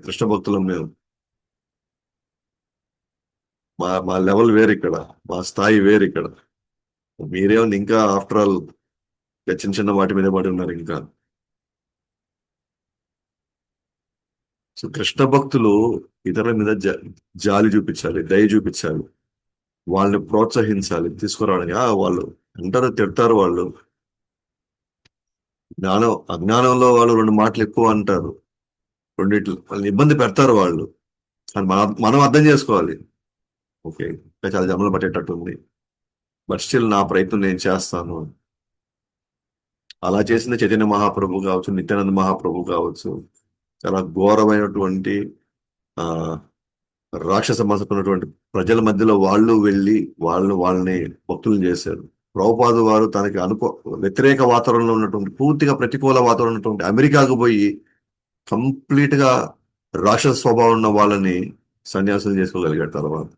కృష్ణ భక్తులం మేము. మా లెవెల్ వేరు ఇక్కడ, మా స్థాయి వేరు ఇక్కడ. మీరేమన్నా ఇంకా ఆఫ్టర్ ఆల్ చిన్న చిన్న వాటి మీద పడి ఉన్నారు ఇంకా. సో కృష్ణ భక్తులు ఇతరుల మీద జాలి చూపించాలి, దయ చూపించాలి, వాళ్ళని ప్రోత్సహించాలి తీసుకురావడానికి. వాళ్ళు అంటారు, తిడతారు వాళ్ళు, అజ్ఞానంలో వాళ్ళు రెండు మాటలు ఎక్కువ అంటారు, రెండిట్లు వాళ్ళని ఇబ్బంది పెడతారు వాళ్ళు. అని మనం అర్థం చేసుకోవాలి. ఓకే, ఇంకా చాలా జన్మలు పట్టేటట్టు ఉంది, బట్ స్టిల్ నా ప్రయత్నం నేను చేస్తాను. అలా చేసిన చైతన్య మహాప్రభు కావచ్చు, నిత్యానంద మహాప్రభు కావచ్చు, చాలా ఘోరమైనటువంటి ఆ రాక్షస మనసుకున్నటువంటి ప్రజల మధ్యలో వాళ్ళు వెళ్ళి వాళ్ళని భక్తులను చేశారు. ప్రభుపాదు వారు తనకి వ్యతిరేక వాతావరణంలో ఉన్నటువంటి, పూర్తిగా ప్రతికూల వాతావరణం ఉన్నటువంటి అమెరికాకు పోయి కంప్లీట్ గా రాక్షస స్వభావం ఉన్న వాళ్ళని సన్యాసం చేసుకోగలిగాడు తర్వాత.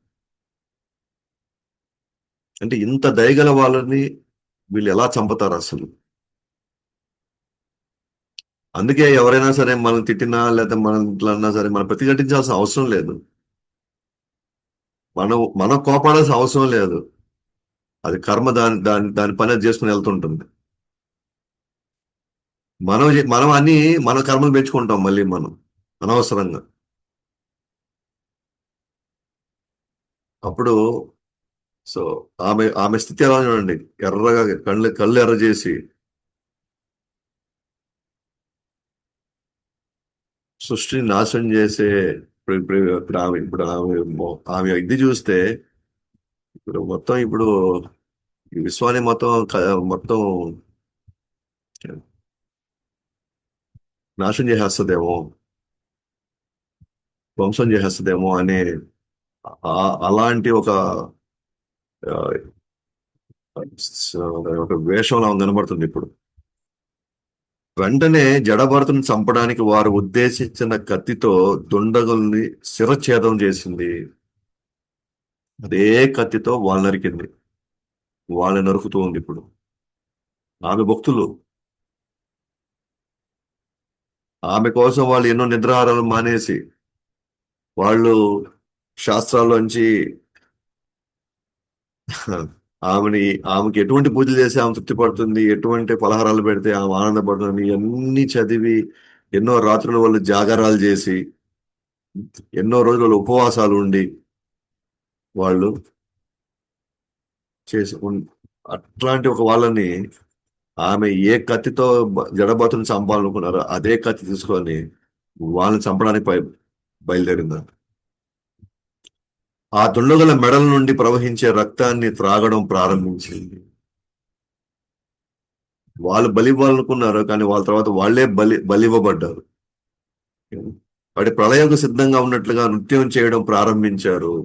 అంటే ఇంత దయగల వాళ్ళని వీళ్ళు ఎలా చంపుతారు అసలు? అందుకే ఎవరైనా సరే మనం తిట్టినా లేదా మనం ఇట్లా అన్నా సరే మనం ప్రతిఘటించాల్సిన అవసరం లేదు. మనం కోపడాల్సిన అవసరం లేదు. అది కర్మ దాని దాని దాని పని అది చేసుకుని వెళ్తుంటుంది. మనం అన్ని మన కర్మలు పెంచుకుంటాం మళ్ళీ మనం అనవసరంగా. అప్పుడు సో ఆమె ఆమె స్థితి ఎలా చూడండి, ఎర్రగా కళ్ళు కళ్ళు ఎర్ర చేసి సృష్టిని నాశనం చేసే, ఇప్పుడు ఆమె ఇది చూస్తే, ఇప్పుడు ఈ విశ్వాన్ని మొత్తం నాశనం చేసేస్తుందేమో, ధ్వంసం చేసేస్తుందేమో అనే అలాంటి ఆ, ఒక వేషంలో కనబడుతుంది ఇప్పుడు. వెంటనే జడభరతుని చంపడానికి వారు ఉద్దేశించిన కత్తితో దుండగుల్ని శిరఛేదం చేసింది. అదే కత్తితో వాళ్ళు నరికింది, వాళ్ళని నరుకుతూ ఉంది ఇప్పుడు. ఆమె భక్తులు, ఆమె కోసం వాళ్ళు ఎన్నో నిద్రాహారాలు మానేసి, వాళ్ళు శాస్త్రాల్లోంచి ఆమెని ఆమెకి ఎటువంటి పూజలు చేసి ఆమె తృప్తి పడుతుంది, ఎటువంటి పలహారాలు పెడితే ఆమె ఆనందపడుతుంది, ఇవన్నీ చదివి ఎన్నో రాత్రులు వాళ్ళు జాగారాలు చేసి, ఎన్నో రోజులు వాళ్ళు ఉపవాసాలు ఉండి వాళ్ళు చేసి అట్లాంటి ఒక వాళ్ళని ఆమె ఏ కత్తితో జడబాతుని చంపాలనుకున్నారో అదే కత్తి తీసుకొని వాళ్ళని చంపడానికి బయలుదేరింది. ఆ దుండగుల మెడల నుండి ప్రవహించే రక్తాన్ని త్రాగడం ప్రారంభించింది. వాళ్ళు బలి ఇవ్వాలనుకున్నారు, కానీ వాళ్ళ తర్వాత వాళ్లే బలివ్వబడ్డారు. వాటి ప్రళయంకు సిద్ధంగా ఉన్నట్లుగా నృత్యం చేయడం ప్రారంభించారు.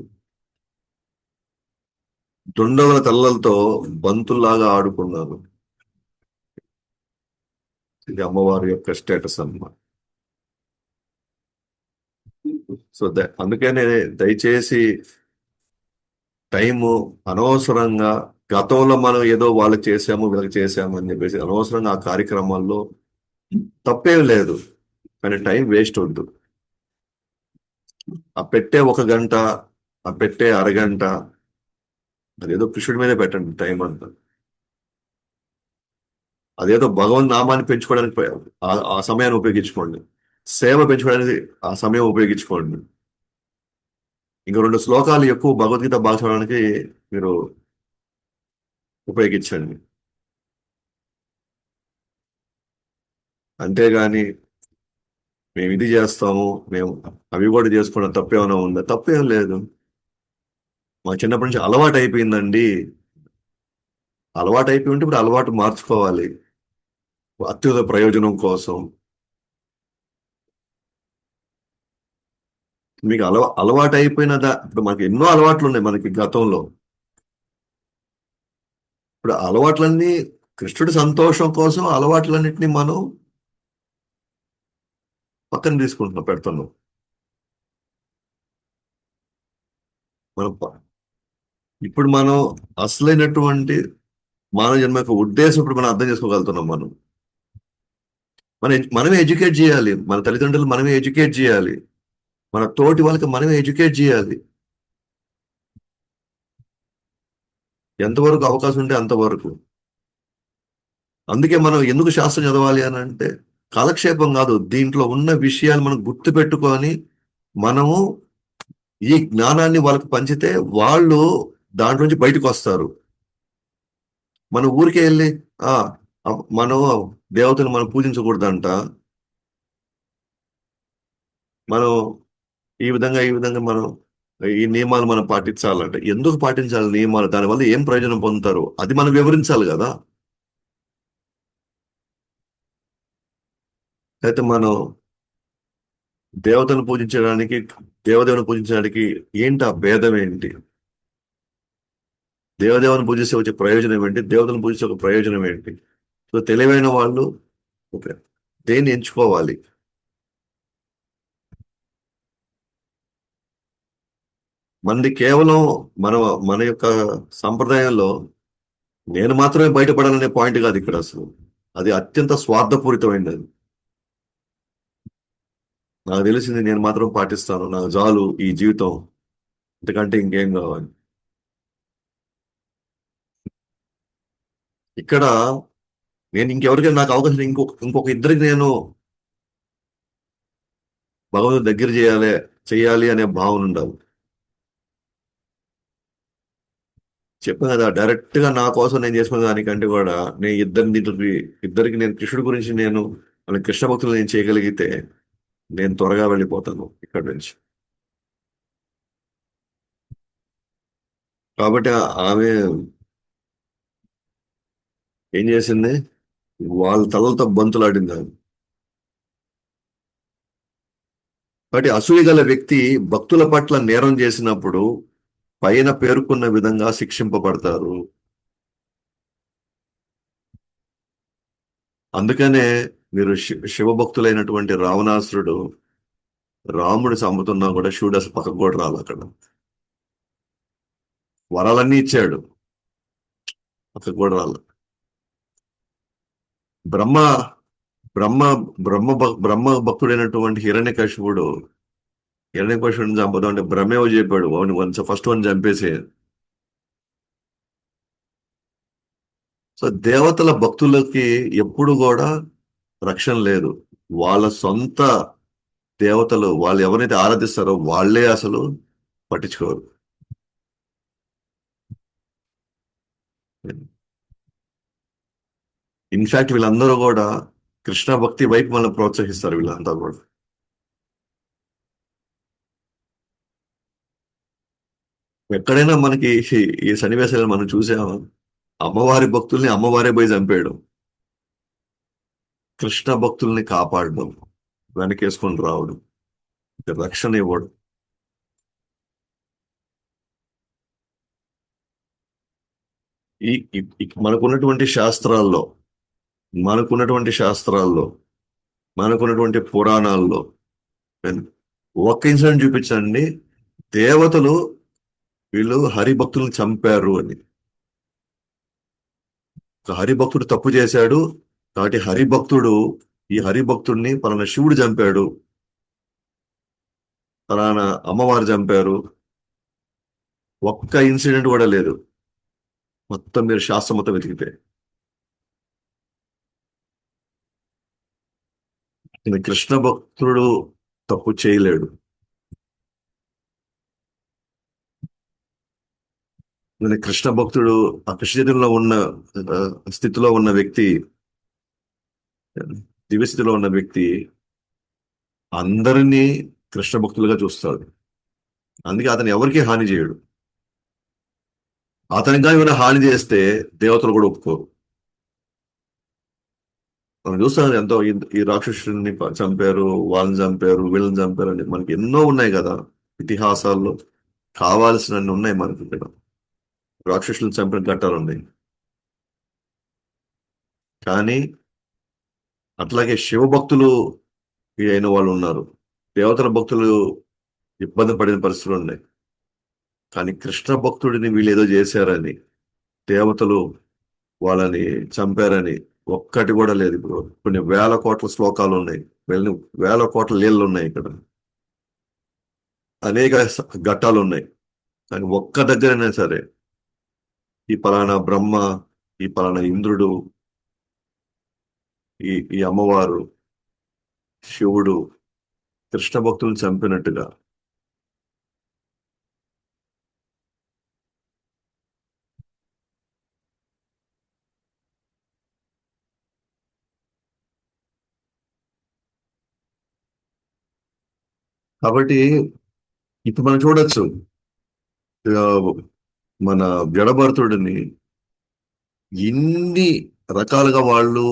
దుండగుల తలలతో బంతుల్లాగా ఆడుకున్నారు. ఇది అమ్మవారి యొక్క స్టేటస్ అన్నమాట. సో అందుకనే దయచేసి టైము అనవసరంగా, గతంలో మనం ఏదో వాళ్ళకి చేసాము వీళ్ళకి చేసాము అని చెప్పేసి అనవసరంగా ఆ కార్యక్రమాల్లో తప్పేం లేదు, కానీ టైం వేస్ట్ వద్దు. ఆ పెట్టే 1 గంట, ఆ పెట్టే అరగంట అదేదో కృష్ణుడి మీదే పెట్టండి టైం అంతా. అదేదో భగవన్ నామాన్ని పెంచుకోవడానికి ఆ సమయాన్ని ఉపయోగించుకోండి, సేవ పెంచుకోవడానికి ఆ సమయం ఉపయోగించుకోండి. ఇంక 2 శ్లోకాలు ఎక్కువ భగవద్గీత బాగా చదవడానికి మీరు ఉపయోగించండి. అంతేగాని మేము ఇది చేస్తాము, మేము అవి కూడా చేసుకోవడం తప్పేమైనా ఉందా? తప్పేం లేదు. మా చిన్నప్పటి నుంచి అలవాటు అయిపోయిందండి. అలవాటు అయిపోయి ఉంటే ఇప్పుడు అలవాటు మార్చుకోవాలి అత్యుత ప్రయోజనం కోసం. మీకు అలవాటు అయిపోయినదా? ఇప్పుడు మనకి ఎన్నో అలవాట్లు ఉన్నాయి మనకి గతంలో. ఇప్పుడు ఆ అలవాట్లన్నీ కృష్ణుడి సంతోషం కోసం అలవాట్లన్నింటినీ మనం పక్కన తీసుకుంటున్నాం, పెడుతున్నాం. మనం ఇప్పుడు మనం అసలైనటువంటి మానవ జన్మ యొక్క ఉద్దేశం ఇప్పుడు మనం అర్థం చేసుకోగలుగుతున్నాం. మనమే ఎడ్యుకేట్ చేయాలి, మన తల్లిదండ్రులు మనమే ఎడ్యుకేట్ చేయాలి, మన తోటి వాళ్ళకి మనమే ఎడ్యుకేట్ చేయాలి. ఎంతవరకు అవకాశం ఉంటే అంతవరకు. అందుకే మనం ఎందుకు శాస్త్రం చదవాలి అని అంటే కాలక్షేపం కాదు, దీంట్లో ఉన్న విషయాలు మనం గుర్తు పెట్టుకొని మనము ఈ జ్ఞానాన్ని వాళ్ళకి పంచితే వాళ్ళు దాంట్లో నుంచి బయటకు వస్తారు. మన ఊరికే వెళ్ళి ఆ మనం దేవతను మనం పూజించకూడదంట, మనం ఈ విధంగా మనం ఈ నియమాలు మనం పాటించాలంటే ఎందుకు పాటించాలి నియమాలు, దానివల్ల ఏం ప్రయోజనం పొందుతారు అది మనం వివరించాలి కదా. అయితే మనం దేవతను పూజించడానికి, దేవదేవుని పూజించడానికి ఏంటి ఆ భేదం ఏంటి? దేవదేవుని పూజిస్తే వచ్చే ప్రయోజనం ఏంటి, దేవతను పూజిస్తే ఒక ప్రయోజనం ఏంటి? సో తెలివైన వాళ్ళు ఓకే దేన్ని ఎంచుకోవాలి. మనది కేవలం మన మన యొక్క సంప్రదాయంలో నేను మాత్రమే బయటపడాలనే పాయింట్ కాదు ఇక్కడ అసలు. అది అత్యంత స్వార్థపూరితమైనది. నాకు తెలిసింది నేను మాత్రం పాటిస్తాను, నాకు చాలు ఈ జీవితం, ఇంతకంటే ఇంకేం కావాలి. ఇక్కడ నేను ఇంకెవరికైనా నాకు అవకాశం ఇంకొక ఇద్దరికి నేను భగవంతుడి దగ్గర చేయాలి అనే భావన ఉండాలి. చెప్పాను కదా, డైరెక్ట్ గా నా కోసం నేను చేసుకున్న దానికంటే కూడా నేను ఇద్దరికి నేను కృష్ణుడి గురించి నేను వాళ్ళ కృష్ణ భక్తులు నేను చేయగలిగితే నేను త్వరగా వెళ్ళిపోతాను ఇక్కడి నుంచి. కాబట్టి ఆమె ఏం చేసింది, వాళ్ళ తలలతో బంతులాడింది ఆమె. కాబట్టి అసూయ గల వ్యక్తి భక్తుల పట్ల నేరం చేసినప్పుడు పైన పేర్కొన్న విధంగా శిక్షింపబడతారు. అందుకనే మీరు శివభక్తులైనటువంటి రావణాసురుడు రాముడు చంపుతున్నా కూడా శివుడు అసలు పక్కకు కూడా రాలి, అక్కడ వరాలన్నీ ఇచ్చాడు, పక్కకు కూడా రాలి. బ్రహ్మ బ్రహ్మ బ్రహ్మ భక్తుడైనటువంటి హిరణ్యకశిపుడిని చంపుదాం అంటే బ్రహ్మేవో చెప్పాడు, ఫస్ట్ వన్ చంపేసే. సో దేవతల భక్తులకి ఎప్పుడు కూడా రక్షణ లేదు. వాళ్ళ సొంత దేవతలు వాళ్ళు ఎవరైతే ఆరాధిస్తారో వాళ్ళే అసలు పట్టించుకోరు. ఇన్ఫాక్ట్ వీళ్ళందరూ కూడా కృష్ణ భక్తి వైపు మనల్ని ప్రోత్సహిస్తారు వీళ్ళంతా కూడా. ఎక్కడైనా మనకి ఈ సన్నివేశాలను మనం చూసాము, అమ్మవారి భక్తుల్ని అమ్మవారే పోయి చంపేయడం, కృష్ణ భక్తుల్ని కాపాడడం, వెనకేసుకొని రావడం, రక్షణ ఇవ్వడం. మనకున్నటువంటి శాస్త్రాల్లో మనకున్నటువంటి శాస్త్రాల్లో మనకున్నటువంటి పురాణాల్లో ఒక్క ఇన్సిడెంట్ చూపించండి, దేవతలు వీళ్ళు హరిభక్తులను చంపారు అని. ఒక హరిభక్తుడు తప్పు చేశాడు కాబట్టి ఈ హరిభక్తుడిని పలానా శివుడు చంపాడు, పలానా అమ్మవారు చంపారు, ఒక్క ఇన్సిడెంట్ కూడా లేదు. మొత్తం మీరు శాస్త్రం మొత్తం వెతికితే ఈయన కృష్ణ భక్తుడు తప్పు చేయలేడు. ఈయన కృష్ణ భక్తుడు ఆ కృష్ణ చైతన్యంలో ఉన్న ఆ, స్థితిలో ఉన్న వ్యక్తి, దివ్యస్థితిలో ఉన్న వ్యక్తి అందరినీ కృష్ణ భక్తులుగా చూస్తాడు. అందుకే అతను ఎవరికీ హాని చేయడు. అతనికి కానీ ఏమైనా హాని చేస్తే దేవతలు కూడా ఒప్పుకోరు. మనం చూస్తాం ఎంతో ఈ రాక్షసుని చంపారు, వాళ్ళని చంపారు, వీళ్ళని చంపారు అని మనకి ఎన్నో ఉన్నాయి కదా ఇతిహాసాల్లో. కావాల్సినన్ని ఉన్నాయి మనకి ఇక్కడ. రాక్షసులను చంపిన ఘట్టాలు ఉన్నాయి. కానీ అట్లాగే శివభక్తులు అయిన వాళ్ళు ఉన్నారు. దేవతల భక్తులు ఇబ్బంది పడిన పరిస్థితులు ఉన్నాయి. కానీ కృష్ణ భక్తుడిని వీళ్ళు ఏదో చేశారని, దేవతలు వాళ్ళని చంపారని ఒక్కటి కూడా లేదు. ఇప్పుడు కొన్ని వేల కోట్ల శ్లోకాలు ఉన్నాయి, వెళ్ళి వేల కోట్ల లీలలు ఉన్నాయి ఇక్కడ, అనేక ఘట్టాలు ఉన్నాయి. కానీ ఒక్క దగ్గరైనా సరే ఈ పలానా బ్రహ్మ, ఈ పలానా ఇంద్రుడు, ఈ అమ్మవారు, శివుడు కృష్ణ భక్తులను చంపినట్టుగా కాబట్టి ఇప్పుడు మనం చూడొచ్చు. ఆ, మన జడభరతుడిని ఎన్ని రకాలుగా వాళ్ళు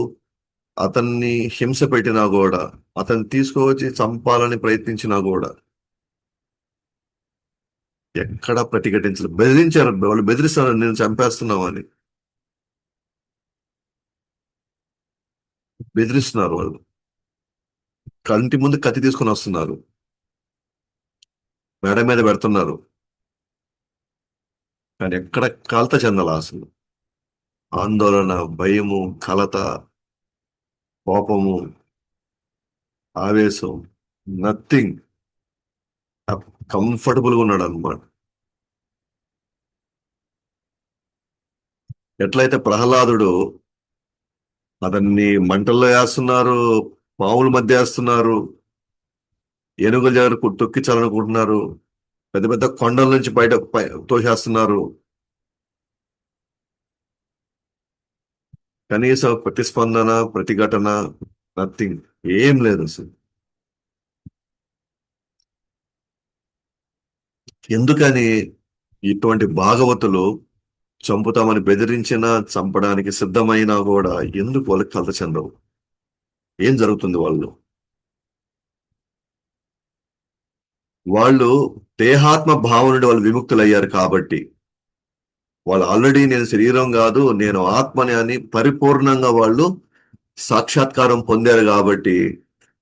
అతన్ని హింస పెట్టినా కూడా, అతన్ని తీసుకువచ్చి చంపాలని ప్రయత్నించినా కూడా ఎక్కడా ప్రతిఘటించలేదు. బెదిరించారు, వాళ్ళు బెదిరిస్తారు నేను చంపేస్తున్నామని. బెదిరిస్తున్నారు వాళ్ళు, కంటి ముందు కత్తి తీసుకొని వస్తున్నారు, మేడ మీద పెడుతున్నారు. కానీ ఎక్కడ కలత చెందాల అసలు. ఆందోళన, భయము, కలత, కోపము, ఆవేశం, నథింగ్. కంఫర్టబుల్ గా ఉన్నాడు అనమాట. ఎట్లయితే ప్రహ్లాదుడు అతన్ని మంటల్లో వేస్తున్నారు, పాముల మధ్య వేస్తున్నారు, ఏనుగుల దగ్గర తొక్కించాలనుకుంటున్నారు, పెద్ద పెద్ద కొండల నుంచి బయట తోసేస్తున్నారు. కనీసం ప్రతిస్పందన, ప్రతిఘటన, నథింగ్, ఏం లేదు అసలు. ఎందుకని ఇటువంటి భాగవతులు చంపుతామని బెదిరించినా, చంపడానికి సిద్ధమైనా కూడా ఎందుకు వాళ్ళకి కలత చెందవు? ఏం జరుగుతుంది వాళ్ళు? వాళ్ళు దేహాత్మ భావం నుండి వాళ్ళు విముక్తులయ్యారు కాబట్టి, వాళ్ళు ఆల్రెడీ నేను శరీరం కాదు నేను ఆత్మని అని పరిపూర్ణంగా వాళ్ళు సాక్షాత్కారం పొందారు కాబట్టి,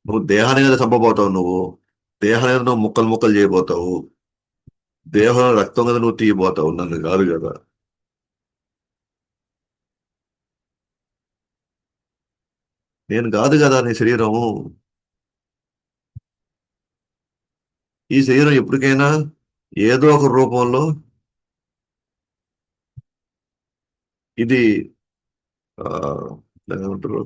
నువ్వు దేహాన్ని కదా చంపబోతావు, నువ్వు దేహాన్ని కదా నువ్వు ముక్కలు ముక్కలు చేయబోతావు, దేహం రక్తం కదా నువ్వు తీయబోతావు, నన్ను కాదు కదా. నేను కాదు కదా నీ శరీరము. ఈ శరీరం ఎప్పటికైనా ఏదో ఒక రూపంలో ఇది ఆ ఏమంటారు,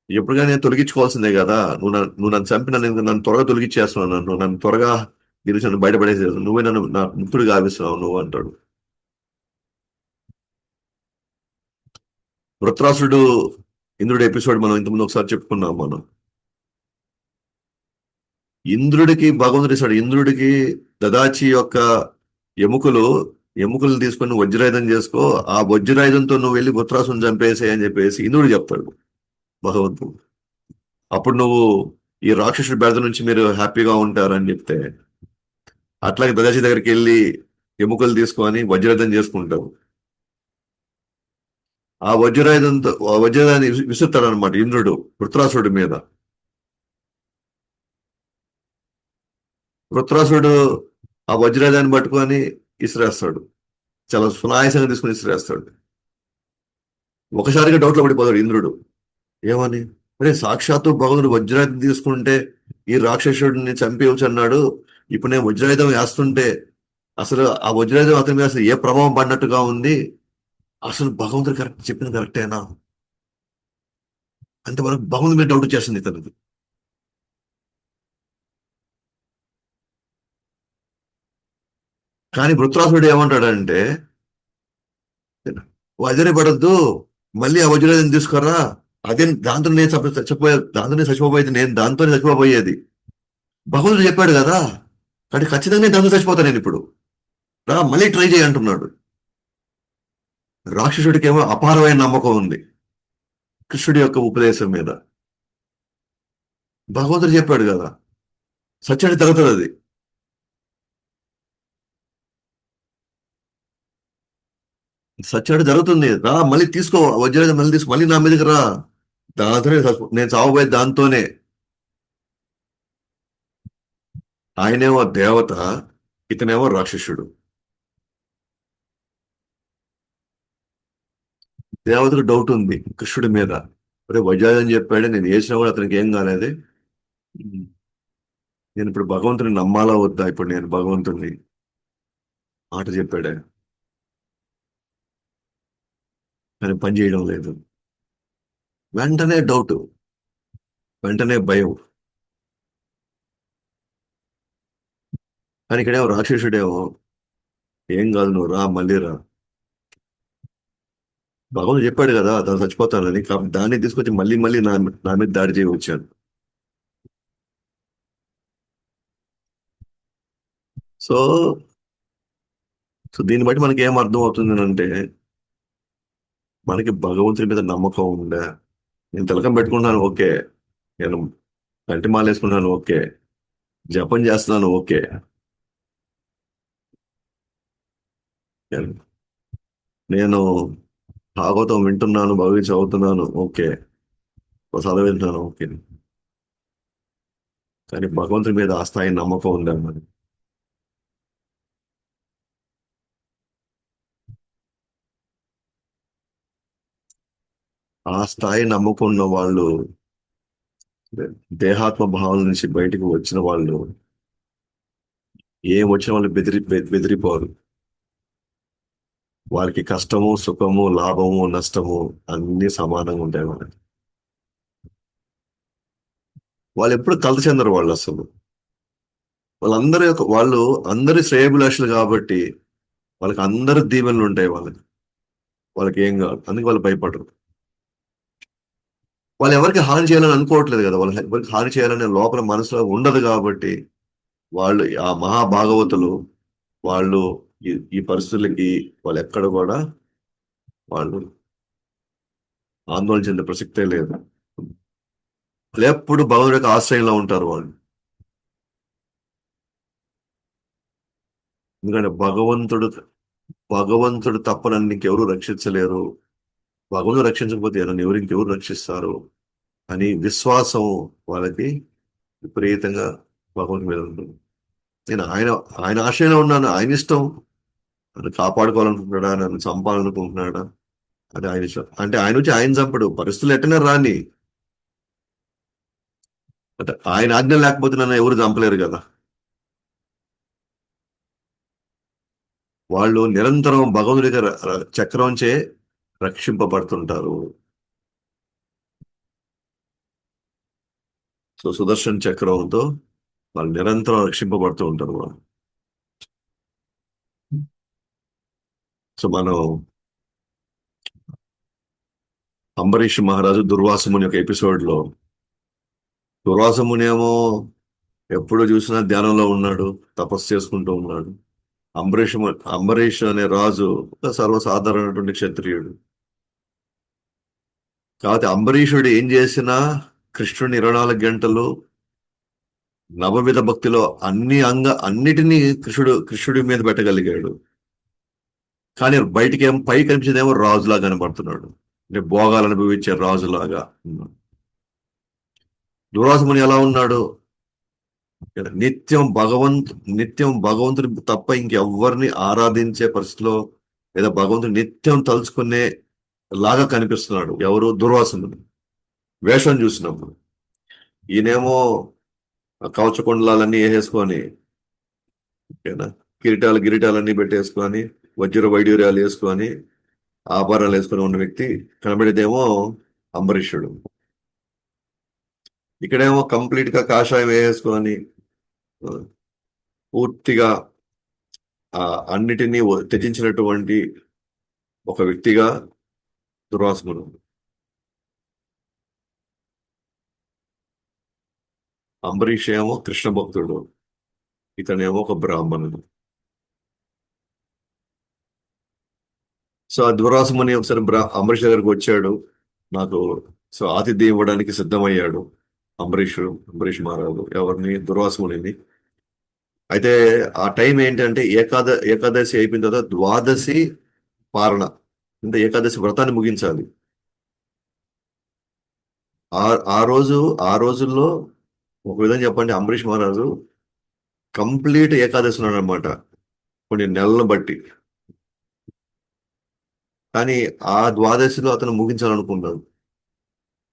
ఎప్పటికైనా నేను తొలగించుకోవాల్సిందే కదా. నువ్వు నన్ను చంపి నన్ను త్వరగా తొలగించేస్తున్నావు, నన్ను త్వరగా దీని నన్ను బయటపడేసేది, నువ్వే నన్ను నా ముక్తుడు గావిస్తున్నావు నువ్వు అంటాడు. వృత్రాసుడు ఇంద్రుడు ఎపిసోడ్ మనం ఇంతకుముందు ఒకసారి చెప్పుకున్నాం మనం. ఇంద్రుడికి భగవంతుడు ఇస్తాడు. ఇంద్రుడికి దదాచి యొక్క ఎముకలు ఎముకలు తీసుకొని వజ్రాయుధం చేసుకో, ఆ వజ్రాయుధంతో నువ్వు వెళ్ళి వృత్రాసుని చంపేసేయ్ అని చెప్పేసి ఇంద్రుడు చెప్తాడు భగవంతుడు. అప్పుడు నువ్వు ఈ రాక్షసుడి బెడద నుంచి మీరు హ్యాపీగా ఉంటారని చెప్తే, అట్లాగే దదాచి దగ్గరికి వెళ్ళి ఎముకలు తీసుకొని వజ్రాయుధం చేసుకుంటావు. ఆ వజ్రాయుధాన్ని విసురుతాడు అనమాట ఇంద్రుడు వృత్రాసుడి మీద. వృత్రాసుడు ఆ వజ్రాయుధాన్ని పట్టుకొని ఇసిరేస్తాడు, చాలా సునాయాసంగా తీసుకుని ఇసిరేస్తాడు. ఒకసారిగా డౌట్లో పడిపోతాడు ఇంద్రుడు. ఏమని? అరే సాక్షాత్తు భగవంతుడు వజ్రాయుధం తీసుకుంటే ఈ రాక్షసుడిని చంపేయవచ్చు అన్నాడు, ఇప్పుడు నేను వజ్రాయుధం వేస్తుంటే అసలు ఆ వజ్రాయుధం అతని మీద అసలు ఏ ప్రభావం పడినట్టుగా ఉంది, అసలు భగవంతుడు కరెక్ట్ చెప్పింది కరెక్టేనా అంటే మనకు భగవంతుడి మీద డౌట్ వచ్చేస్తుంది ఇతనికి. కానీ వృత్రాసుడు ఏమంటాడంటే, వజ్రపడద్దు, మళ్ళీ ఆ వజ్రాయుధం తీసుకురా, అదే దాంతో నేను చచ్చిపోయేది, దాంతో నేను చచ్చిపోబోయేది, నేను దాంతోనే చచ్చిపోబోయేది. భగవంతుడు చెప్పాడు కదా, కానీ ఖచ్చితంగా నేను దాంతో చచ్చిపోతాను నేను ఇప్పుడు, రా మళ్ళీ ట్రై చేయి అంటున్నాడు. రాక్షసుడికి ఏమో అపారమైన నమ్మకం ఉంది, కృష్ణుడి యొక్క ఉపదేశం మీద. భగవంతుడు చెప్పాడు కదా, సత్యాన్ని తగ్గుతుంది అది. సత్యాన్ని జరుగుతుంది, రా మళ్ళీ తీసుకో వజ్రాయుధం, మళ్ళీ తీసుకో, మళ్ళీ నా మీదకి రా. దాంతోనే నేను చావబోయే దాంతోనే. ఆయనేమో దేవత, ఇతనేమో రాక్షసుడు. దేవతకు డౌట్ ఉంది కృష్ణుడి మీద. అరే వజ్రాయుధం చెప్పాడు, నేను వేసినా కూడా అతనికి ఏం కాలేదు. నేను ఇప్పుడు భగవంతుని నమ్మాలా వద్దా, ఇప్పుడు నేను భగవంతుని మాట చెప్పాడే కానీ పని చేయడం లేదు. వెంటనే డౌట్, వెంటనే భయం. కానీ ఇక్కడేమో రాక్షసుడేమో, ఏం కాదు నువ్వు రా, మళ్ళీ రా. భగవంతుడు చెప్పాడు కదా తను చచ్చిపోతానని, కాబట్టి దాన్ని తీసుకొచ్చి మళ్ళీ మళ్ళీ నా మీద దాడి చేయి వచ్చాను. సో సో దీన్ని బట్టి మనకి ఏం అర్థం అవుతుంది అంటే, మనకి భగవంతుడి మీద నమ్మకం ఉందా. నేను తిలకం పెట్టుకున్నాను ఓకే, నేను కంటి మాల వేసుకున్నాను ఓకే, జపం చేస్తున్నాను ఓకే, నేను భాగవతం వింటున్నాను, భగవత్ చదువుతున్నాను ఓకే, ప్రసాదం వింటున్నాను ఓకే. కానీ భగవంతుడి మీద ఆ స్థాయి నమ్మకం ఉందా మరి. ఆ స్థాయి నమ్మకం ఉన్న వాళ్ళు, దేహాత్మ భావం నుంచి బయటికి వచ్చిన వాళ్ళు, ఏం వచ్చిన వాళ్ళు బెదిరిపోరు. వారికి కష్టము సుఖము లాభము నష్టము అన్ని సమానంగా ఉంటాయి వాళ్ళకి. వాళ్ళు ఎప్పుడు కలత చెందరు వాళ్ళు అసలు. వాళ్ళందరి యొక్క వాళ్ళు అందరి శ్రేయభిలాషులు కాబట్టి వాళ్ళకి అందరి దీవెనలు ఉంటాయి వాళ్ళకి. వాళ్ళకి ఏం కాదు, అందుకే వాళ్ళు భయపడరు. వాళ్ళు ఎవరికి హాని చేయాలని అనుకోవట్లేదు కదా, వాళ్ళు ఎవరికి హాని చేయాలనే లోపల మనసులో ఉండదు కాబట్టి వాళ్ళు ఆ మహాభాగవతులు, వాళ్ళు ఈ పరిస్థితులకి వాళ్ళు ఎక్కడ కూడా వాళ్ళు ఆందోళన చెందే ప్రసక్తే లేదు. వాళ్ళు ఎప్పుడు భగవంతుడి యొక్క ఆశ్రయంలో ఉంటారు వాళ్ళు. ఎందుకంటే భగవంతుడు తప్ప నన్ను ఇంకెవరు రక్షించలేరు, భగవంతుడు రక్షించకపోతే నన్ను ఇంకెవరు రక్షిస్తారు అని విశ్వాసం వాళ్ళకి విపరీతంగా భగవంతుడి మీద ఉంటుంది. నేను ఆయన ఆయన ఆశ్రయంలో ఉన్నాను, ఆయన ఇష్టం. నన్ను కాపాడుకోవాలనుకుంటున్నాడా, నన్ను చంపాలనుకుంటున్నాడా, అది ఆయన ఇష్టం. అంటే ఆయన వచ్చి ఆయన చంపడు, పరిస్థితులు ఎట్టనే రాని. అంటే ఆయన ఆజ్ఞ లేకపోతే నన్ను ఎవరు చంపలేరు కదా. వాళ్ళు నిరంతరం భగవంతుడి యొక్క చక్రంచే రక్షింపబడుతుంటారు. సో సుదర్శన్ చక్రంతో వాళ్ళు నిరంతరం రక్షింపబడుతూ ఉంటారు వాళ్ళు. సో మనం అంబరీష్ మహారాజు దుర్వాసముని యొక్క ఎపిసోడ్ లో, దుర్వాసముని ఏమో ఎప్పుడు చూసినా ధ్యానంలో ఉన్నాడు, తపస్సు చేసుకుంటూ ఉన్నాడు. అంబరీష్ అంబరీష్ అనే రాజు ఒక సర్వసాధారణటువంటి క్షత్రియుడు. కాబట్టి అంబరీషుడు ఏం చేసినా కృష్ణుని 24 గంటలు నవవిధ భక్తిలో అన్నిటినీ కృష్ణుడి మీద పెట్టగలిగాడు. కానీ బయటికి పై కనిపించేదేమో రాజులా కనబడుతున్నాడు, అంటే భోగాలు అనుభవించే రాజులాగా ఉన్నాడు. దుర్వాసముని ఎలా ఉన్నాడు, నిత్యం భగవంతుని తప్ప ఇంకెవ్వరిని ఆరాధించే పరిస్థితిలో, లేదా భగవంతుని నిత్యం తలుచుకునే లాగా కనిపిస్తున్నాడు. ఎవరు, దుర్వాసముని వేషం చూసినప్పుడు. ఈయనేమో కవచకుండలాలన్నీ వేసేసుకొని, ఓకేనా, గిరిటాలన్నీ పెట్టేసుకొని, వజ్ర వైడ్యూర్యాలు వేసుకొని, ఆభరణాలు వేసుకొని ఉన్న వ్యక్తి కనబడేదేమో అంబరీషుడు. ఇక్కడేమో కంప్లీట్ గా కాషాయం వేసుకొని పూర్తిగా అన్నిటినీ త్యజించినటువంటి ఒక వ్యక్తిగా దుర్వాసముడు. అంబరీష్ ఏమో కృష్ణ భక్తుడు, ఇతనేమో ఒక బ్రాహ్మణుడు. సో ఆ దుర్వాసముని ఒకసారి అంబరీష్ దగ్గరికి వచ్చాడు, నాకు సో ఆతిథ్యం ఇవ్వడానికి సిద్ధమయ్యాడు అంబరీష్ అంబరీష్ మహారాజు ఎవరిని, దుర్వాసుని. అయితే ఆ టైం ఏంటంటే ఏకాదశి అయిపోయిన తర్వాత ద్వాదశి పారణ, అంటే ఏకాదశి వ్రతాన్ని ముగించాలి. ఆ ఆ రోజు ఆ రోజుల్లో ఒక విధంగా చెప్పండి, అంబరీష్ మహారాజు కంప్లీట్ ఏకాదశి ఉన్నాడు అనమాట, కొన్ని నెలలను బట్టి. కానీ ఆ ద్వాదశిలో అతను ముగించాలనుకున్నాడు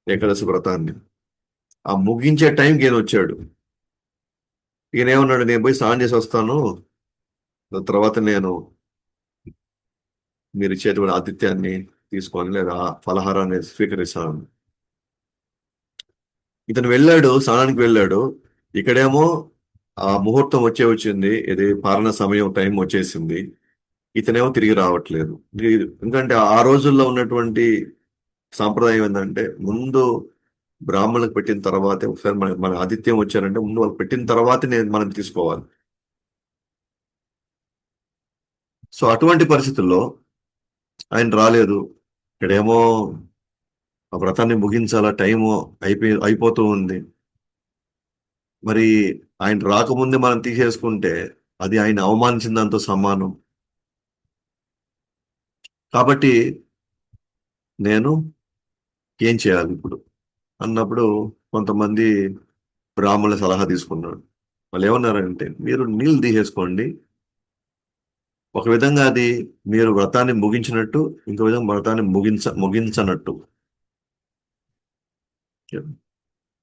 ఏకాదశి వ్రతాన్ని. ఆ ముగించే టైంకి ఈయన వచ్చాడు. ఈయన ఏమన్నాడు, నేను పోయి స్నానం చేసి వస్తాను, దాని తర్వాత నేను మీరు ఇచ్చేటువంటి ఆతిథ్యాన్ని తీసుకొని లేదా ఫలహారాన్ని స్వీకరిస్తాను. ఇతను వెళ్ళాడు, స్నానానికి వెళ్ళాడు. ఇక్కడేమో ఆ ముహూర్తం వచ్చింది, ఇది పాలన సమయం టైం వచ్చేసింది. ఇతనేమో తిరిగి రావట్లేదు. ఎందుకంటే ఆ రోజుల్లో ఉన్నటువంటి సాంప్రదాయం ఏంటంటే, ముందు బ్రాహ్మణులకు పెట్టిన తర్వాతే ఒకసారి మన ఆతిథ్యం వచ్చారంటే ముందు వాళ్ళు పెట్టిన తర్వాతే మనం తీసుకోవాలి. సో అటువంటి పరిస్థితుల్లో ఆయన రాలేదు. ఇక్కడేమో ఆ వ్రతాన్ని ముగించాలా, టైము అయిపోతూ ఉంది. మరి ఆయన రాకముందే మనం తీసేసుకుంటే అది ఆయన అవమానించిన దాంతో సమానం. కాబట్టి నేను ఏం చేయాలి ఇప్పుడు అన్నప్పుడు కొంతమంది బ్రాహ్మణుల సలహా తీసుకున్నాడు. వాళ్ళు ఏమన్నారంటే, మీరు నీళ్ళు తీసేసుకోండి, ఒక విధంగా అది మీరు వ్రతాన్ని ముగించినట్టు, ఇంకో విధంగా వ్రతాన్ని ముగించనట్టు.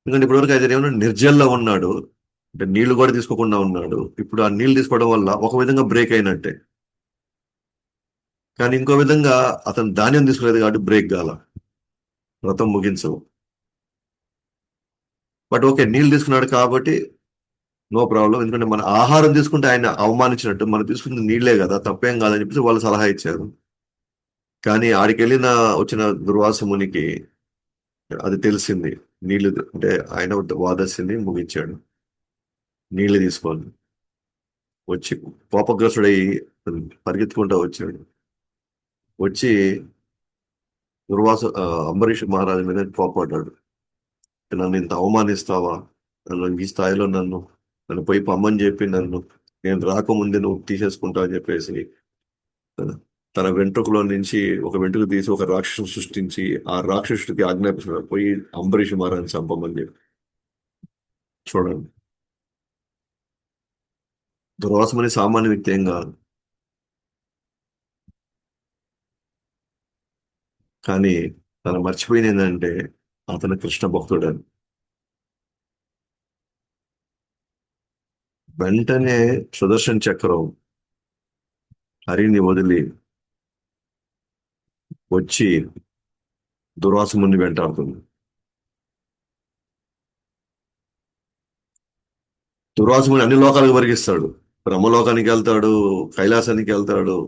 ఎందుకంటే ఇప్పటివరకు అయితే ఏమన్నా నిర్జల్లో ఉన్నాడు, అంటే నీళ్లు కూడా తీసుకోకుండా ఉన్నాడు. ఇప్పుడు ఆ నీళ్లు తీసుకోవడం వల్ల ఒక విధంగా బ్రేక్ అయినట్టే. కానీ ఇంకో విధంగా అతను ధాన్యం తీసుకోలేదు కాబట్టి బ్రేక్ కాల, వ్రతం ముగించవు. బట్ ఓకే, నీళ్ళు తీసుకున్నాడు కాబట్టి నో ప్రాబ్లం. ఎందుకంటే మన ఆహారం తీసుకుంటే ఆయన అవమానించినట్టు, మనం తీసుకుంటే నీళ్లే కదా, తప్పేం కాదని చెప్పేసి వాళ్ళు సలహా ఇచ్చారు. కానీ ఆడికి వచ్చిన దుర్వాస మునికి అది తెలిసింది. నీళ్లు అంటే ఆయన ద్వాదశిని ముగించాడు నీళ్లు తీసుకొని. వచ్చి కోపగ్రస్తుడై పరిగెత్తుకుంటూ వచ్చాడు. వచ్చి అంబరీష్ మహారాజు మీద కోపడ్డాడు. నన్ను ఇంత అవమానిస్తావా, నన్ను ఈ స్థాయిలో నన్ను పోయి పమ్మని చెప్పి నేను రాకముందే నువ్వు తీసేసుకుంటావు అని చెప్పేసి తన వెంట్రుకలో నుంచి ఒక వెంట్రుక తీసి ఒక రాక్షసుని సృష్టించి ఆ రాక్షసుడికి ఆజ్ఞాపిస్తున్నాడు, పోయి అంబరీష్ మహారాజుని చంపమని చెప్పి. చూడండి, దుర్వాసమని సామాన్య వ్యక్తి ఏం కాదు. కానీ తను మర్చిపోయింది ఏంటంటే అతను కృష్ణ భక్తుడని. వెంటనే సుదర్శన్ చక్రం హరిని వదిలి వచ్చి దుర్వాసముని వెంటాడుతుంది. దుర్వాసముని అన్ని లోకాలకు పరిగిస్తాడు, బ్రహ్మలోకానికి వెళ్తాడు, కైలాసానికి వెళ్తాడు,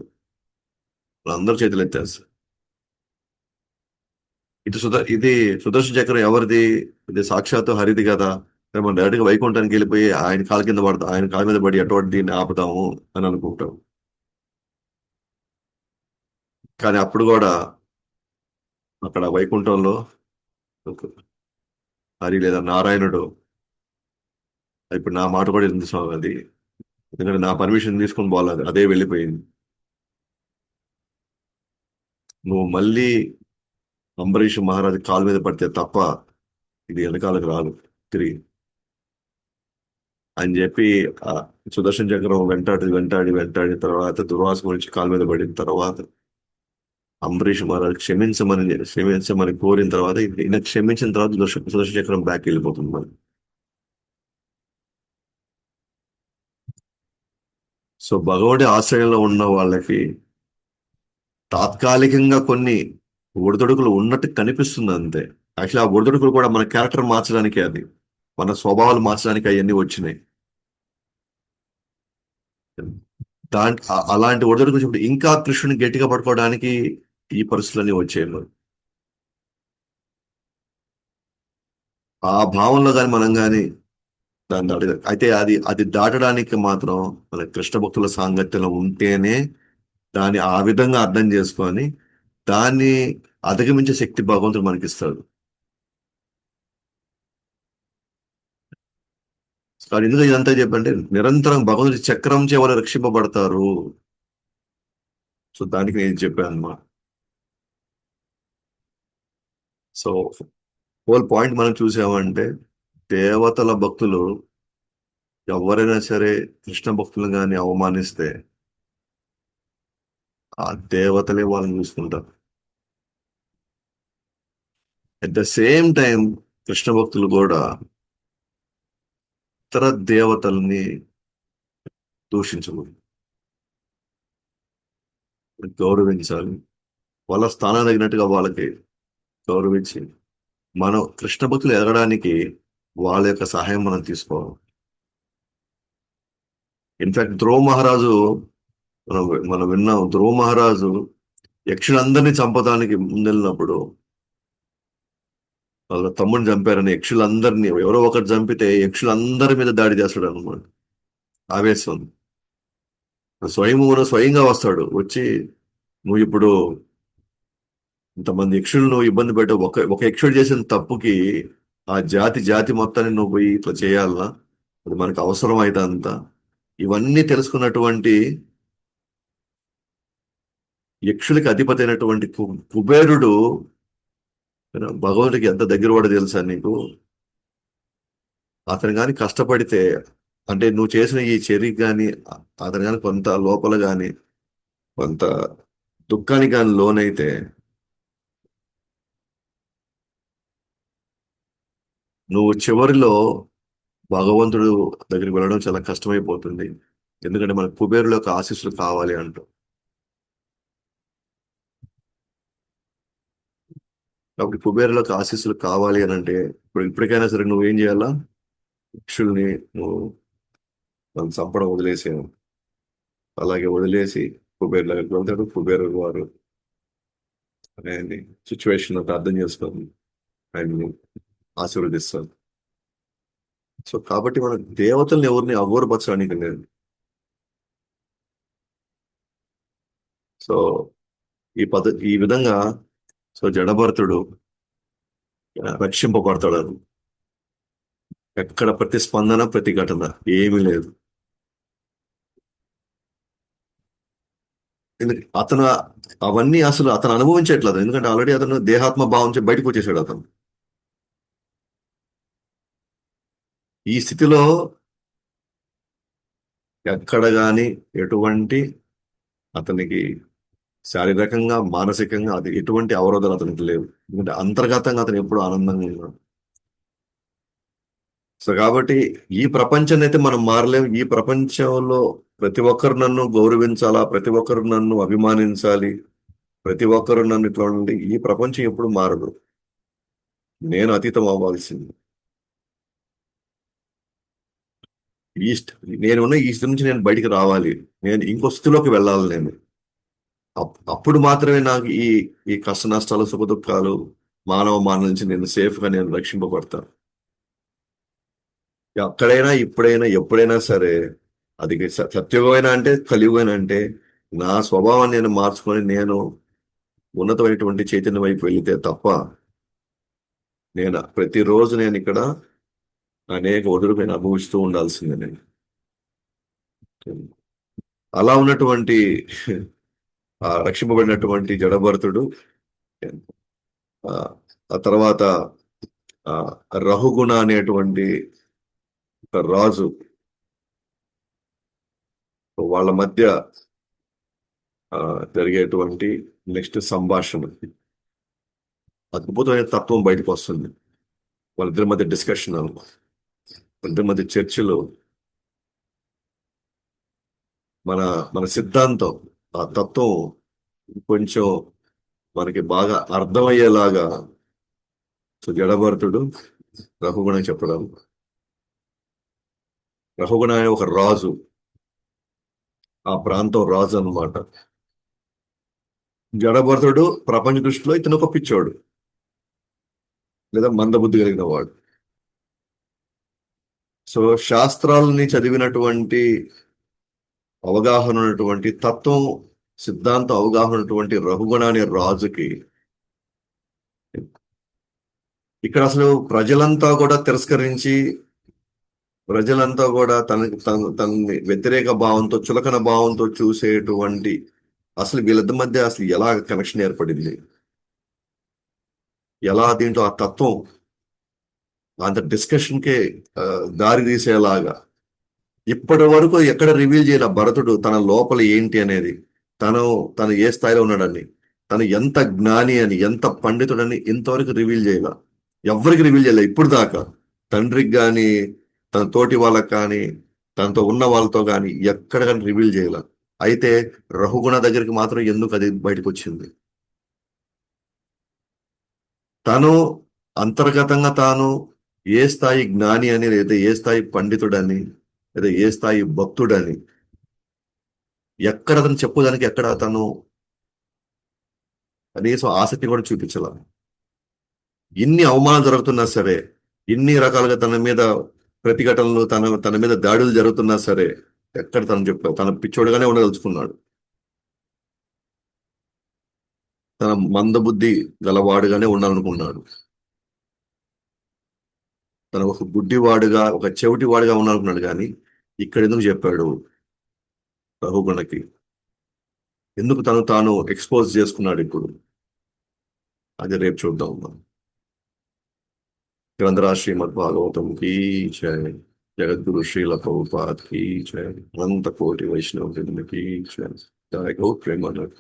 అందరూ చేతులు ఎత్తేస్తారు. ఇది సుదర్శన చక్రం ఎవరిది? ఇది సాక్షాత్తు హరిది కదా. మనం డైరెక్ట్గా వైకుంఠానికి వెళ్ళిపోయి ఆయన కాలు కింద పడతాం, ఆయన కాలు మీద పడి ఎటువంటి దీన్ని ఆపుతాము అని అనుకుంటాం. కానీ అప్పుడు కూడా అక్కడ వైకుంఠంలో హరి లేదా నారాయణుడు, ఇప్పుడు నా మాట కూడా ఉంది స్వామి అది, ఎందుకంటే నా పర్మిషన్ తీసుకుని పోలేదు, అదే వెళ్ళిపోయింది. నువ్వు మళ్ళీ అంబరీష్ మహారాజు కాలు మీద పడితే తప్ప ఇది వెనకాలకు రాదు తిరిగి అని చెప్పి ఆ సుదర్శన చక్రం వెంటాడి తర్వాత దుర్వాస గురించి కాలు మీద పడిన తర్వాత అంబరీష్ మహారాజు క్షమించమని కోరిన తర్వాత ఈయన క్షమించిన తర్వాత సుదర్శన చక్రం బ్యాక్ వెళ్ళిపోతుంది మరి. సో భగవుడి ఆశ్రయంలో ఉన్న వాళ్ళకి తాత్కాలికంగా కొన్ని ఒడిదొడుకులు ఉన్నట్టు కనిపిస్తుంది అంతే. యాక్చువల్లీ ఆ ఒడిదొడుకులు కూడా మన క్యారెక్టర్ మార్చడానికి, అది మన స్వభావాలు మార్చడానికి అవన్నీ వచ్చినాయి. అలాంటి ఒడిదొడుకులు వచ్చినప్పుడు ఇంకా కృష్ణుని గట్టిగా పట్టుకోవడానికి ఈ పరిస్థితులన్నీ వచ్చాయి. ఆ భావంలో కానీ మనం కానీ దాన్ని అయితే అది అది దాటడానికి మాత్రం మన కృష్ణ భక్తుల సాంగత్యంలో ఉంటేనే దాన్ని ఆ విధంగా అర్థం చేసుకొని దాన్ని అధిగమించే శక్తి భగవంతుడు మనకిస్తాడు. కానీ ఎందుకు ఇదంతా చెప్పంటే నిరంతరం భగవంతుడి చక్రం చే వాళ్ళు రక్షింపబడతారు. సో దానికి నేను చెప్పాను అన్నమాట. సో హోల్ పాయింట్ మనం చూసామంటే దేవతల భక్తులు ఎవరైనా సరే కృష్ణ భక్తులు కానీ అవమానిస్తే ఆ దేవతలే వాళ్ళని చూసుకుంటారు. At the same time Krishna భక్తులు కూడా ఇతర దేవతల్ని దూషించకూడదు, గౌరవించాలి. వాళ్ళ స్థానం తగినట్టుగా వాళ్ళకి గౌరవించి మనం కృష్ణ భక్తులు ఎదగడానికి వాళ్ళ యొక్క సహాయం మనం తీసుకోవాలి. ఇన్ఫాక్ట్ ధ్రువ మహారాజు, మనం మనం విన్నాం, ధ్రువ మహారాజు యక్షులందరినీ చంపడానికి ముందెళ్ళినప్పుడు వాళ్ళ తమ్ముడిని చంపారని యక్షులందరినీ ఎవరో ఒకటి చంపితే యక్షులందరి మీద దాడి చేస్తాడు అనమాట. ఆవేశం స్వయంగా వస్తాడు వచ్చి, నువ్వు ఇప్పుడు ఇంతమంది యక్షులను నువ్వు ఇబ్బంది పెట్ట ఒక యక్షుడు చేసిన తప్పుకి ఆ జాతి మొత్తాన్ని నువ్వు పోయి ఇట్లా చేయాలనా? అది మనకు అవసరం అయితే అంత. ఇవన్నీ తెలుసుకున్నటువంటి యక్షులకి అధిపతి అయినటువంటి కుబేరుడు భగవంతుడికి ఎంత దగ్గర వాడో తెలుసా నీకు? అతను కానీ కష్టపడితే, అంటే నువ్వు చేసిన ఈ చర్యకి కానీ అతను కానీ కొంత లోపల కానీ కొంత దుఃఖానికి కానీ లోనైతే నువ్వు చివరిలో భగవంతుడు దగ్గరికి వెళ్ళడం చాలా కష్టమైపోతుంది. ఎందుకంటే మనకు కుబేరుల యొక్క ఆశీస్సులు కావాలి అంటూ. కాబట్టి కుబేరులకు ఆశీస్సులు కావాలి అని అంటే ఇప్పటికైనా సరే నువ్వేం చేయాలా? యక్షుల్ని నువ్వు మనం చంపడం వదిలేసాను. అలాగే వదిలేసి కుబేరు దగ్గరికి వెళ్తాడు. కుబేరు వారు ఆయన్ని సిచ్యువేషన్ అంతా అర్థం చేసుకొని ఆయన్ని ఆశీర్వదిస్తారు. సో కాబట్టి మన దేవతల్ని ఎవరిని అగౌరవపరచడానికి లేదు. సో ఈ విధంగా సో జడభరతుడు రక్షింపబడతాడు. ఎక్కడ ప్రతిస్పందన, ప్రతిఘటన ఏమీ లేదు. అతను అవన్నీ అసలు అతను అనుభవించట్లేదు, ఎందుకంటే ఆల్రెడీ అతను దేహాత్మ భావం నుంచి బయటకు వచ్చేసాడు. అతను ఈ స్థితిలో ఎక్కడ గాని ఎటువంటి అతనికి శారీరకంగా, మానసికంగా అది ఎటువంటి అవరోధాలు అతనికి లేవు. ఎందుకంటే అంతర్గతంగా అతను ఎప్పుడు ఆనందంగా ఉన్నాడు. సో కాబట్టి ఈ ప్రపంచాన్ని అయితే మనం మారలేం. ఈ ప్రపంచంలో ప్రతి ఒక్కరు నన్ను గౌరవించాలా, ప్రతి ఒక్కరు నన్ను అభిమానించాలి, ప్రతి ఒక్కరు నన్ను ఇట్లా ఉండి, ఈ ప్రపంచం ఎప్పుడు మారదు. నేను అతీతం అవ్వాల్సింది. ఈస్ట్ నేనున్న ఈ స్థితి నుంచి నేను బయటికి రావాలి, నేను ఇంకో స్థితిలోకి వెళ్ళాలి. నేను అప్పుడు మాత్రమే నాకు ఈ ఈ కష్ట నష్టాలు, సుఖ దుఃఖాలు, మానవ మాన నుంచి నేను సేఫ్గా నేను రక్షింపబడతాను. ఎక్కడైనా, ఇప్పుడైనా, ఎప్పుడైనా సరే, అది సత్యుగమైనా అంటే కలియుగైనా అంటే నా స్వభావాన్ని నేను మార్చుకొని నేను ఉన్నతమైనటువంటి చైతన్యం వైపు వెళితే తప్ప నేను ప్రతిరోజు నేను ఇక్కడ అనేక ఒదురుకు నేను అనుభవిస్తూ ఉండాల్సిందే. నేను అలా ఉన్నటువంటి రక్షింపబడినటువంటి జడభరతుడు ఆ తర్వాత రహుగుణ అనేటువంటి ఒక రాజు, వాళ్ళ మధ్య జరిగేటువంటి నెక్స్ట్ సంభాషణ, అద్భుతమైన తత్వం బయటకు వస్తుంది. వాళ్ళిద్దరి మధ్య డిస్కషన్, వాళ్ళిద్దరి మధ్య చర్చలు, మన మన సిద్ధాంతం, ఆ తత్వం కొంచెం మనకి బాగా అర్థమయ్యేలాగా జడభరతుడు రఘుగుణ చెప్పడం. రఘుగుణ అనే ఒక రాజు, ఆ ప్రాంతం రాజు అన్నమాట. జడభరతుడు ప్రపంచ దృష్టిలో ఇతను ఒక పిచ్చోడు లేదా మందబుద్ధి కలిగిన వాడు. సో శాస్త్రాలని చదివినటువంటి అవగాహన ఉన్నటువంటి తత్వం, సిద్ధాంతం అవగాహన ఉన్నటువంటి రఘుగుణ అనే రాజుకి ఇక్కడ అసలు ప్రజలంతా కూడా తిరస్కరించి ప్రజలంతా కూడా తనని వ్యతిరేక భావంతో చులకన భావంతో చూసేటువంటి అసలు వీళ్ళిద్దరి మధ్య అసలు ఎలా కనెక్షన్ ఏర్పడింది, ఎలా దీంట్లో ఆ తత్వం అంత డిస్కషన్ కే దారి తీసేలాగా ఇప్పటి వరకు ఎక్కడ రివీల్ చేయలే భరతుడు తన లోపల ఏంటి అనేది, తను తను ఏ స్థాయిలో ఉన్నాడని, తను ఎంత జ్ఞాని అని, ఎంత పండితుడని ఇంతవరకు రివీల్ చేయాల. ఎవరికి రివీల్ చేయలే ఇప్పుడు దాకా. తండ్రికి కానీ, తన తోటి వాళ్ళకి కానీ, తనతో ఉన్న వాళ్ళతో కానీ ఎక్కడ కానీ రివీల్ చేయాల. అయితే రఘుగుణ దగ్గరికి మాత్రం ఎందుకు అది బయటకు వచ్చింది? తను అంతర్గతంగా తాను ఏ స్థాయి జ్ఞాని అని, లేదా ఏ స్థాయి పండితుడని, లేదా ఏ స్థాయి భక్తుడని ఎక్కడ అతను చెప్పుకోదానికి ఎక్కడ తను కనీసం ఆసక్తి కూడా చూపించాల. ఇన్ని అవమానాలు జరుగుతున్నా సరే, ఇన్ని రకాలుగా తన మీద ప్రతిఘటనలు, తన మీద దాడులు జరుగుతున్నా సరే ఎక్కడ తను చెప్పావు, తన పిచ్చోడుగానే ఉండదలుచుకున్నాడు. తన మందబుద్ధి గలవాడుగానే ఉండాలనుకున్నాడు. తన ఒక గుడ్డివాడుగా, ఒక చెవిటివాడుగా ఉండాలనుకున్నాడు. కానీ ఇక్కడ ఎందుకు చెప్పాడు రఘుగుణకి? ఎందుకు తాను ఎక్స్పోజ్ చేసుకున్నాడు ఇప్పుడు? అది రేపు చూద్దాం మనం. ग्रंथराज श्रीमद् भागवतम की जय। जगत गुरु श्रील प्रभुपाद की जय। अनंत कोटि वैष्णव वृंद की जय। जय गौ प्रेमानंद।